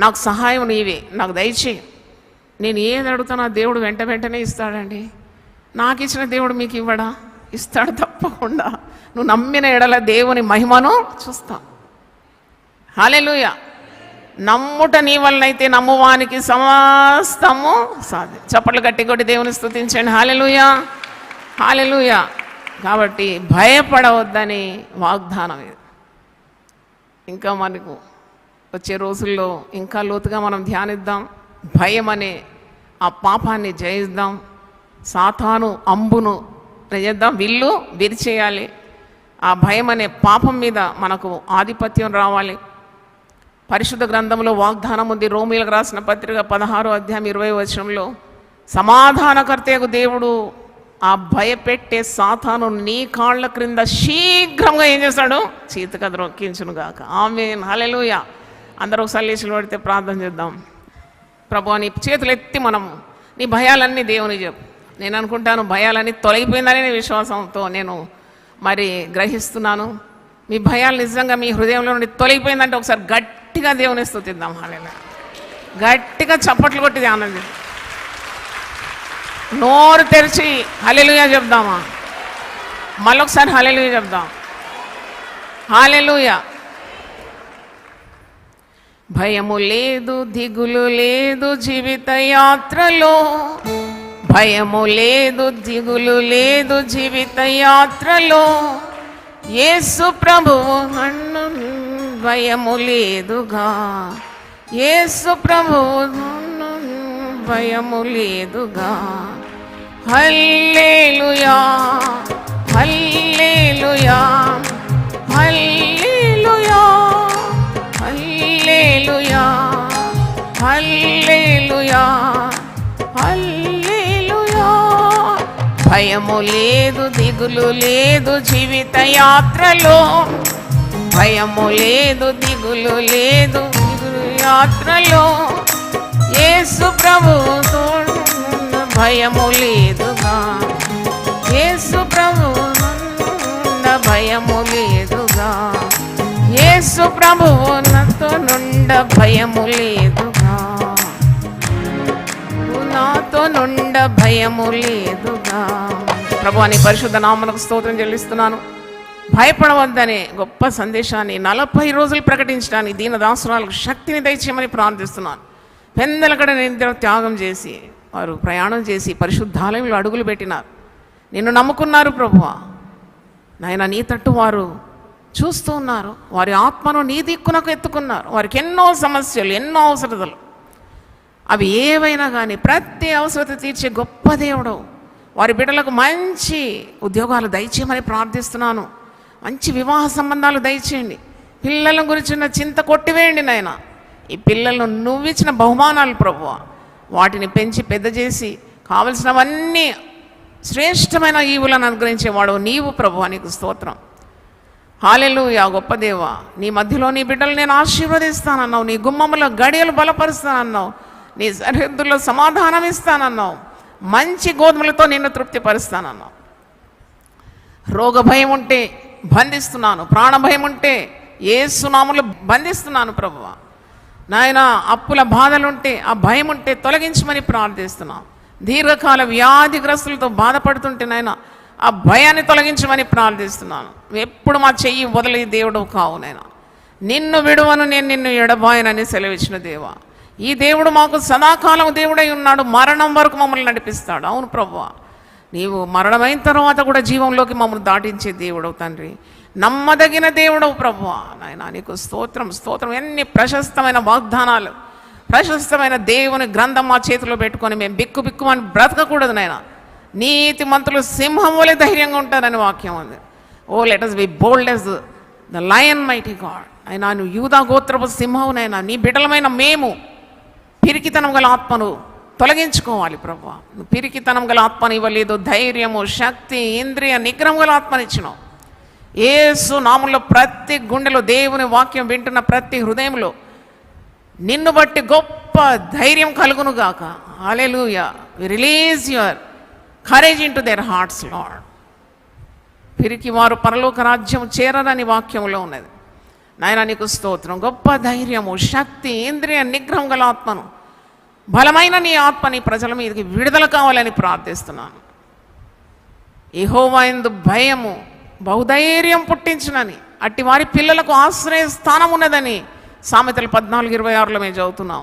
Speaker 2: నాకు సహాయం నీవే, నాకు దయచేయి. నేను ఏది అడుగుతానో దేవుడు వెంటనే ఇస్తాడండి. నాకు ఇచ్చిన దేవుడు మీకు ఇవ్వడా? ఇస్తాడు తప్పకుండా. నువ్వు నమ్మిన ఎడల దేవుని మహిమను చూస్తావు. హల్లెలూయా. నమ్ముట నీ వలనైతే నమ్మువానికి సమస్తము సాధ్యం. చప్పట్లు గట్టి కొట్టి దేవుని స్తుతించండి. హల్లెలూయా, హల్లెలూయా. కాబట్టి భయపడవద్దని వాగ్దానం ఇది. ఇంకా మనకు వచ్చే రోజుల్లో ఇంకా లోతుగా మనం ధ్యానిద్దాం. భయం అనే ఆ పాపాన్ని జయిద్దాం. సాతాను అంబును చేద్దాం, విల్లు విరిచేయాలి. ఆ భయం అనే పాపం మీద మనకు ఆధిపత్యం రావాలి. పరిశుద్ధ గ్రంథంలో వాగ్దానం ఉంది. రోమీయులకు రాసిన పత్రిక 16వ అధ్యాయం 20వ వచనంలో, సమాధానకర్తయగు దేవుడు ఆ భయపెట్టే సాతాను నీ కాళ్ళ క్రింద శీఘ్రంగా ఏం చేస్తాడు? చీతక ద్రొక్కించునుగాక. ఆమేన్, హల్లెలూయా. అందరూ ఒకసారి లేచి పడితే ప్రార్థన చేద్దాం. ప్రభువా, నీ చేతులు ఎత్తి మనము నీ భయాలన్నీ దేవుని చెప్పు. నేను అనుకుంటాను భయాలన్నీ తొలగిపోయిందనే విశ్వాసంతో నేను మరి గ్రహిస్తున్నాను. మీ భయాలు నిజంగా మీ హృదయంలో నుండి తొలగిపోయిందంటే ఒకసారి గట్టిగా దేవుని స్తుతిద్దాం. హల్లెలూయా. గట్టిగా చప్పట్లు కొట్టి ఆనంది, నోరు తెరిచి హల్లెలూయా చెప్దామా? మళ్ళొకసారి హల్లెలూయా చెప్దాం. హల్లెలూయా. భయము లేదు, దిగులు లేదు జీవిత యాత్రలో, భయము లేదు, దిగులు లేదు జీవిత యాత్రలో, యేసు ప్రభువు నన్ను భయము లేదుగా, యేసు ప్రభువు నన్ను భయము లేదుగా. హల్లెలూయా, హల్లెలూయా, హల్లెలూయా, హల్లెలూయా, హల్లెలూయా, హల్లెలూయా. భయము లేదు, దిగులు లేదు జీవిత యాత్రలో, భయము లేదు, దిగులు లేదు యాత్రలో, యేసు ప్రభువు తోడు, భయము లేదుగా, యేసు ప్రభువు భయము లేదుగా, యేసు ప్రభువు నాతో నుండ భయము లేదుగా, నాతో నుండ భయము లేదుగా. ప్రభువా, నీ పరిశుద్ధ నామమునకు స్తోత్రం చెల్లిస్తున్నాను. భయపడవద్దనే గొప్ప సందేశాన్ని 40 రోజులు ప్రకటించడానికి దీన దాసురాలకు శక్తిని దయచేయమని ప్రార్థిస్తున్నాను. పెందలకడ నిద్ర త్యాగం చేసి వారు ప్రయాణం చేసి పరిశుద్ధాలయంలో అడుగులు పెట్టినారు. నిన్ను నమ్ముకున్నారు ప్రభువా. నాయన నీ తట్టు వారు చూస్తూ ఉన్నారు. వారి ఆత్మను నీ దిక్కునకు ఎత్తుకున్నారు. వారికి ఎన్నో సమస్యలు, ఎన్నో అవసరతలు, అవి ఏవైనా కానీ ప్రతి అవసరత తీర్చే గొప్ప దేవుడు. వారి బిడ్డలకు మంచి ఉద్యోగాలు దయచేయమని ప్రార్థిస్తున్నాను. మంచి వివాహ సంబంధాలు దయచేయండి. పిల్లల గురించిన చింత కొట్టివేయండి నాయన. ఈ పిల్లలను నువ్విచ్చిన బహుమానాలు ప్రభువా, వాటిని పెంచి పెద్ద చేసి కావలసినవన్నీ శ్రేష్టమైన ఈవులను అనుగ్రహించేవాడు నీవు ప్రభువా. నీకు స్తోత్రం. హల్లెలూయా. గొప్ప దేవా, నీ మధ్యలో నీ బిడ్డలు నేను ఆశీర్వదిస్తానన్నావు. నీ గుమ్మములో గడియలు బలపరుస్తానన్నావు. నీ సరిహద్దుల్లో సమాధానం ఇస్తానన్నావు. మంచి గోధుమలతో నిన్ను తృప్తిపరుస్తానన్నావు. రోగ భయం ఉంటే బంధిస్తున్నాను. ప్రాణ భయం ఉంటే యేసు నామములో బంధిస్తున్నాను ప్రభువా. నాయన అప్పుల బాధలుంటే, ఆ భయం ఉంటే తొలగించమని ప్రార్థిస్తున్నాం. దీర్ఘకాల వ్యాధిగ్రస్తులతో బాధపడుతుంటే నాయన ఆ భయాన్ని తొలగించమని ప్రార్థిస్తున్నాను. ఎప్పుడు మా చెయ్యి వదిలే దేవుడు కావు నాయన. నిన్ను విడువను, నేను నిన్ను ఎడబాయనని సెలవిచ్చిన దేవా. ఈ దేవుడు మాకు సదాకాలం దేవుడై ఉన్నాడు. మరణం వరకు మమ్మల్ని నడిపిస్తాడు. అవును ప్రభువా, నీవు మరణమైన తర్వాత కూడా జీవంలోకి మమ్మల్ని దాటించే దేవుడవు తండ్రి. నమ్మదగిన దేవుడవు ప్రభువా. నాయన నీకు స్తోత్రం, స్తోత్రం. ఎన్ని ప్రశస్తమైన వాగ్దానాలు, ప్రశస్తమైన దేవుని గ్రంథం మా చేతిలో పెట్టుకొని మేము బిక్కు బిక్కుమని బ్రతకకూడదు నాయన. నీతి మంతులు సింహం వలె ధైర్యంగా ఉంటారని వాక్యం ఉంది. ఓ let us be bold as the lion, mighty God. అయినా నువ్వు యూదా గోత్రపు సింహవునైనా నీ బిడ్డలమైన మేము పిరికితనం గల ఆత్మను తొలగించుకోవాలి ప్రభువా. నువ్వు పిరికితనం గల ఆత్మని ఇవ్వలేదు, ధైర్యము, శక్తి, ఇంద్రియ నిగ్రహం గల ఆత్మనిచ్చినావు. యేసు నామములో ప్రతి గుండెలో దేవుని వాక్యం వింటున్న ప్రతి హృదయంలో నిన్ను బట్టి గొప్ప ధైర్యం కలుగును గాక. Hallelujah. We release your courage into their hearts Lord. పిరికి వారు పరలోక రాజ్యం చేరని వాక్యంలో ఉన్నది నాయన. నీకు స్తోత్రం. గొప్ప ధైర్యము, శక్తి, ఇంద్రియ నిగ్రహం గల ఆత్మను, బలమైన నీ ఆత్మని ప్రజల మీదకి విడుదల కావాలని ప్రార్థిస్తున్నాను. యెహోవా యందు భయము బహుధైర్యం పుట్టించునని, అట్టి వారి పిల్లలకు ఆశ్రయ స్థానం ఉన్నదని సామెతలు 14:26లో మేము చదువుతున్నాం.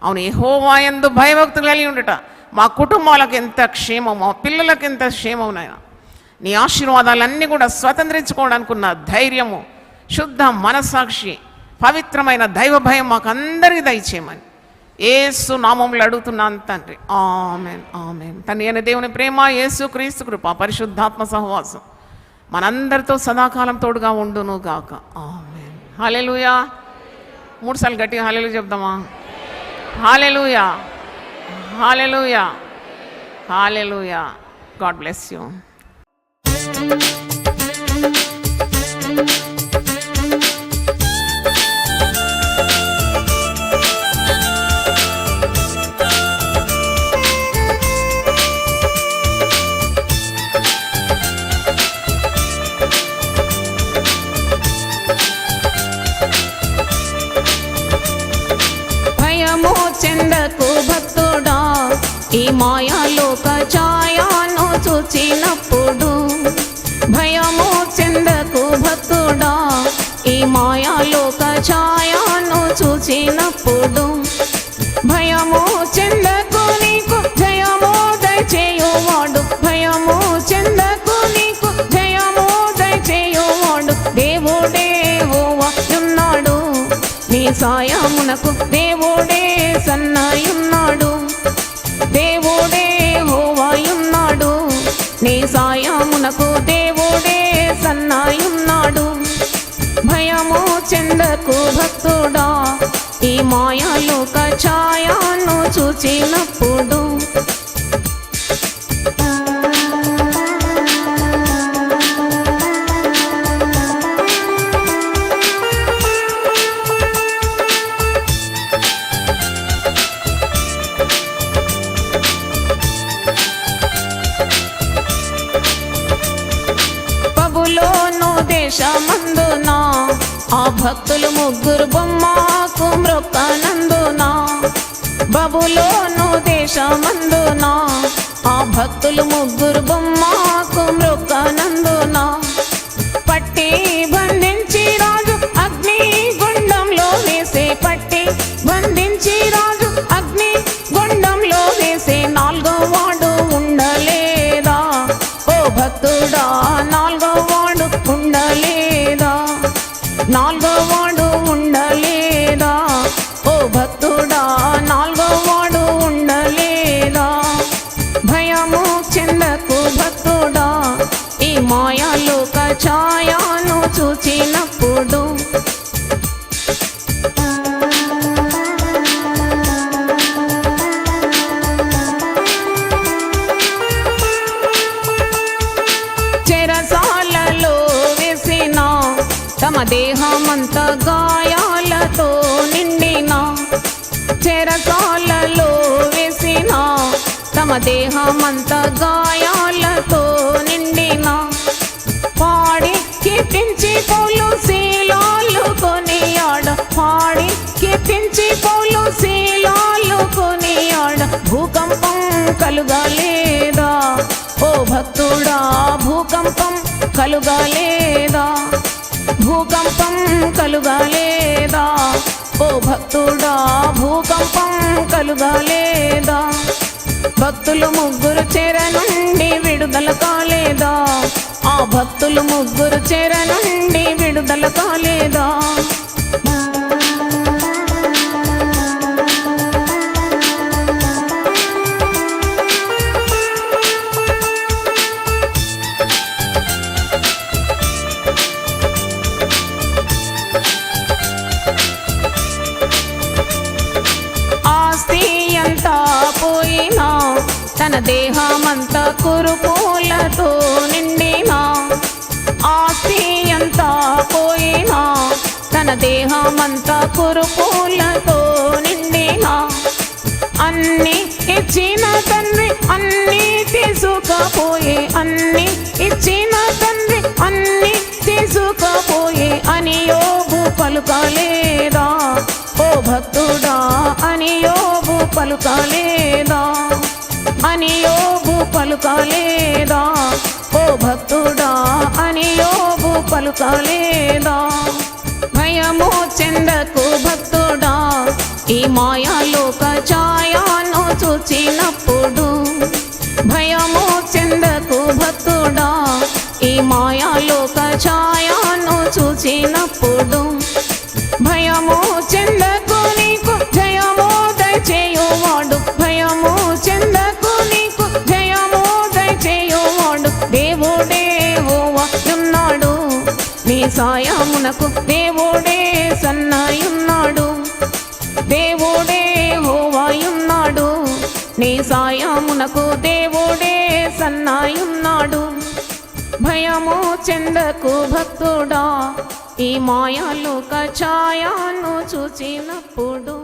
Speaker 2: అవును, యెహోవా యందు భయభక్తులు కలిగి ఉండట మా కుటుంబాలకు ఎంత క్షేమం, మా పిల్లలకు ఎంత క్షేమం నాయన. నీ ఆశీర్వాదాలన్నీ కూడా స్వతంత్రించుకోవడానికి ఉన్న ధైర్యము, శుద్ధ మనస్సాక్షి, పవిత్రమైన దైవ భయం మాకు అందరికీ దయచేయమని యేసు నామములో అడుగుతున్నాను తండ్రి. ఆమేన్, ఆమేన్. తండ్రి అయిన దేవుని ప్రేమ, యేసు క్రీస్తు కృప, పరిశుద్ధాత్మ సహవాసం మనందరితో సదాకాలం తోడుగా ఉండును గాక. ఆమేన్. హల్లెలూయా. 3 సార్లు గట్టిగా హల్లెలూయా చెప్దామా? Hallelujah, hallelujah, hallelujah. God bless you.
Speaker 4: చెందకు భక్తుడా, ఈ మాయాలోక ఛాయను చూచినప్పుడు. భయము చెందకు భక్తుడా, ఈ మాయాలోక ఛాయను చూచినప్పుడు. భయము చెందకు, నీకు జయము దయచేయువాడు. భయము చెందకు, నీకు జయము దయచేయువాడు. దేవుడే యెహోవా ఉన్నాడు, నీ సాయమునకు దేవుడే సన్నాయున్నాడు. దేవుడే యెహోవా ఉన్నాడు, నీ సాయమునకు దేవుడే సన్నాయున్నాడు. భయము చెందకు భక్తుడా, ఈ మాయాలోక ఛాయను చూచినప్పుడు. బబులోను దేశమందున ఆ భక్తులు 3 బొమ్మకు మ్రొక్కనందున. బబులోను దేశమందున ఆ భక్తులు 3 బొమ్మకు మ్రొక్కనందున. పట్టి బంధించి రాజు అగ్ని గుండంలో వేసే, పట్టి బంధించి రాజు అగ్ని గుండంలో వేసే. 4 ఛాయను చూచినప్పుడు చెరసాలలో వేసిన తమ దేహమంతా గాయాలతో నిండిన చెరసాలలో వేసిన తమ దేహమంతా గాయాలతో నిండిన పాడి కీర్తించి పౌలు శీలాలు కొనియాడ పాడి కీర్తించి పౌలు శీలాలు కొనియాడ భూకంపం కలుగలేదా ఓ భక్తుడా భూకంపం కలుగలేదా భూకంపం కలుగలేదా ఓ భక్తుడా భూకంపం కలుగలేదా భక్తులు ముగ్గురు చెర నుండి విడుదల కాలేదా ఆ భక్తులు ముగ్గురు చెర నుండి విడుదల కాలేదా ఆస్తి అంతా పోయినా తన దేహమంతా కురుపులతో నిండినా ఆస్తి అంతా పోయినా తన దేహమంతా కురుపులతో నిండినా అన్ని ఇచ్చిన తండ్రి అన్ని తీసుకపోయే అన్ని ఇచ్చిన తండ్రి అన్ని తీసుకపోయే అని యోబు పలుకలేదా ఓ భక్తుడా అని యోబు పలుకలేదా అని యోబు పలుకలేదా ఓ భక్తుడా అని యోబు పలుకలేదా భయము చెందకు భక్తుడా ఈ మాయాలోక ఛాయను చూచినప్పుడు భయము చెందకు భక్తుడా ఈ మాయాలోక ఛాయను చూచినప్పుడు భయము చెందకు నీకు జయము దయచేయువాడు భయము చెందకు నీకు జయము దయచేయువాడు దేవుడే యెహోవా ఉన్నాడు నీ సాయమునకు దేవుడే సన్నాయున్నాడు దేవుడే యెహోవా ఉన్నాడు నీ సాయమునకు దేవుడే సన్నాయున్నాడు భయము చెందకు భక్తుడా ఈ మాయాలోక ఛాయను చూచినప్పుడు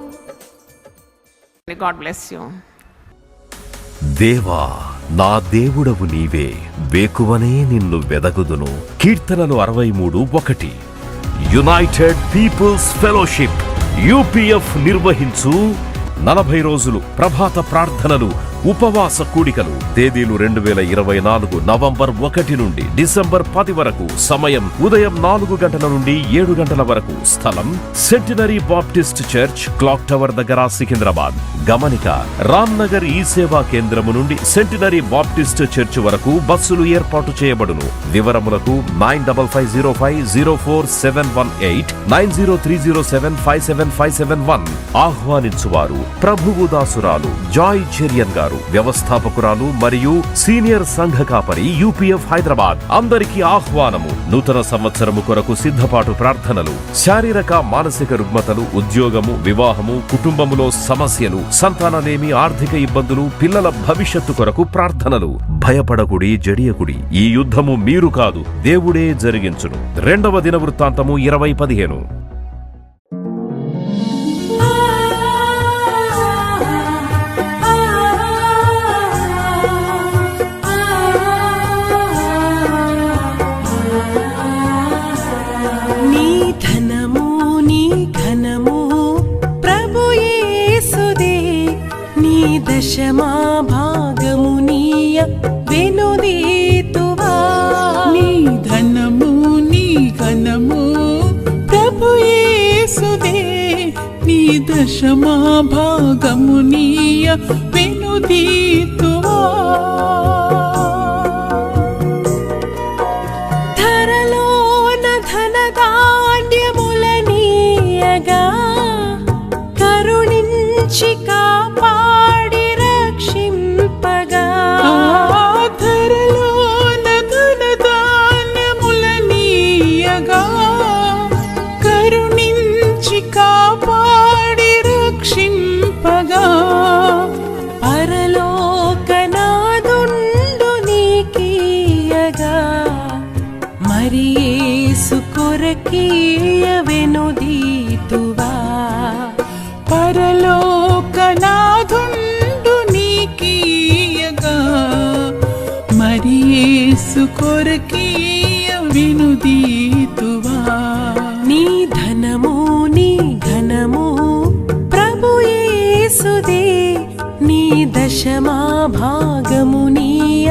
Speaker 2: గాడ్ బ్లెస్ యూ.
Speaker 1: దేవా నా దేవుడవు నీవే వేకువనే నిన్ను వెదగుదును. కీర్తనలు 63:1. యునైటెడ్ పీపుల్స్ ఫెలోషిప్ UPF నిర్వహించు 40 రోజులు ప్రభాత ప్రార్థనలు ఉపవాస కూడికలు. తేదీలు 2024 నవంబర్ 1 నుండి డిసెంబర్ 10 వరకు. సమయం ఉదయం 4 గంటల నుండి 7 గంటల వరకు. స్థలం centenary Baptist church, clock tower దగ్గర, సికింద్రాబాద్. గమనిక, రామ్ నగర్ ఈ సేవా కేంద్రము నుండి సెంటినరీ బాప్టిస్ట్ చర్చ్ వరకు బస్సులు ఏర్పాటు చేయబడును. వివరములకు 9505044718 9030757571. ఆహ్వానించువారు ప్రభువు దాసురాలు జాయ్ చెరియన్ గారు, వ్యవస్థాపకురాలు మరియు సీనియర్ సంఘ కాపరి UPF హైదరాబాద్. అందరికీ ఆహ్వానము. నూతన సంవత్సరము కొరకు సిద్ధపాటు ప్రార్థనలు, శారీరక మానసిక రుగ్మతలు, ఉద్యోగము, వివాహము, కుటుంబములో సమస్యలు, సంతానలేమి, ఆర్థిక ఇబ్బందులు, పిల్లల భవిష్యత్తు కొరకు ప్రార్థనలు. భయపడకుడి, జడియకుడి, ఈ యుద్ధము మీరు కాదు, దేవుడే జరిగించును. 2వ దినవృత్తాంతము 20:15.
Speaker 5: దశమా భాగమునీయ వెనుదీతువా నీ ధనము నీ ఘనము ప్రభు యేసుదే నీ దశమా భాగమునీయ వెనుదీతువా ధరలోన ధనధాన్యములనీయగా కరుణించి కాపాడి రక్షింపగా ధరలోన ధనధాన్యములనీయగా కొరకీయవెనుదీతువా పరలోకనాథుండు నీకీయగా మరి యేసు కొరకీయవెనుదీతువా నీ ధనము నీ ఘనము ప్రభు యేసుదే నీ దశమా భాగము నీయ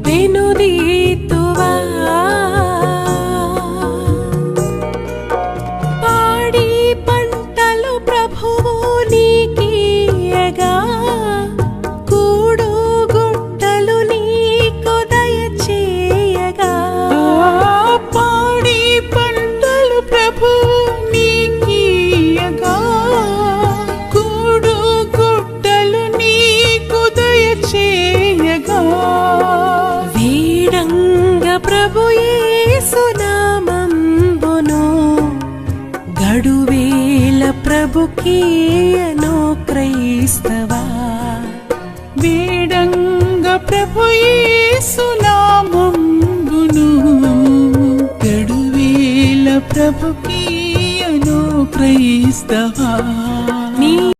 Speaker 5: వెనుదీతువా పాడి పంటలు ప్రభువు నీకీయగా కూడు గుట్టలు నీకు దయచేయగా పాడి పంటలు ప్రభువు నీకీయగా కూడు గుట్టలు నీకు దయచేయగా వీడంగ ప్రభు యేసు నామంబును గడువేల ప్రభుకీయను క్రైస్తవా వీడంగ ప్రభు యేసు నామంబును గడువేల ప్రభుకీయను క్రైస్తవా నీ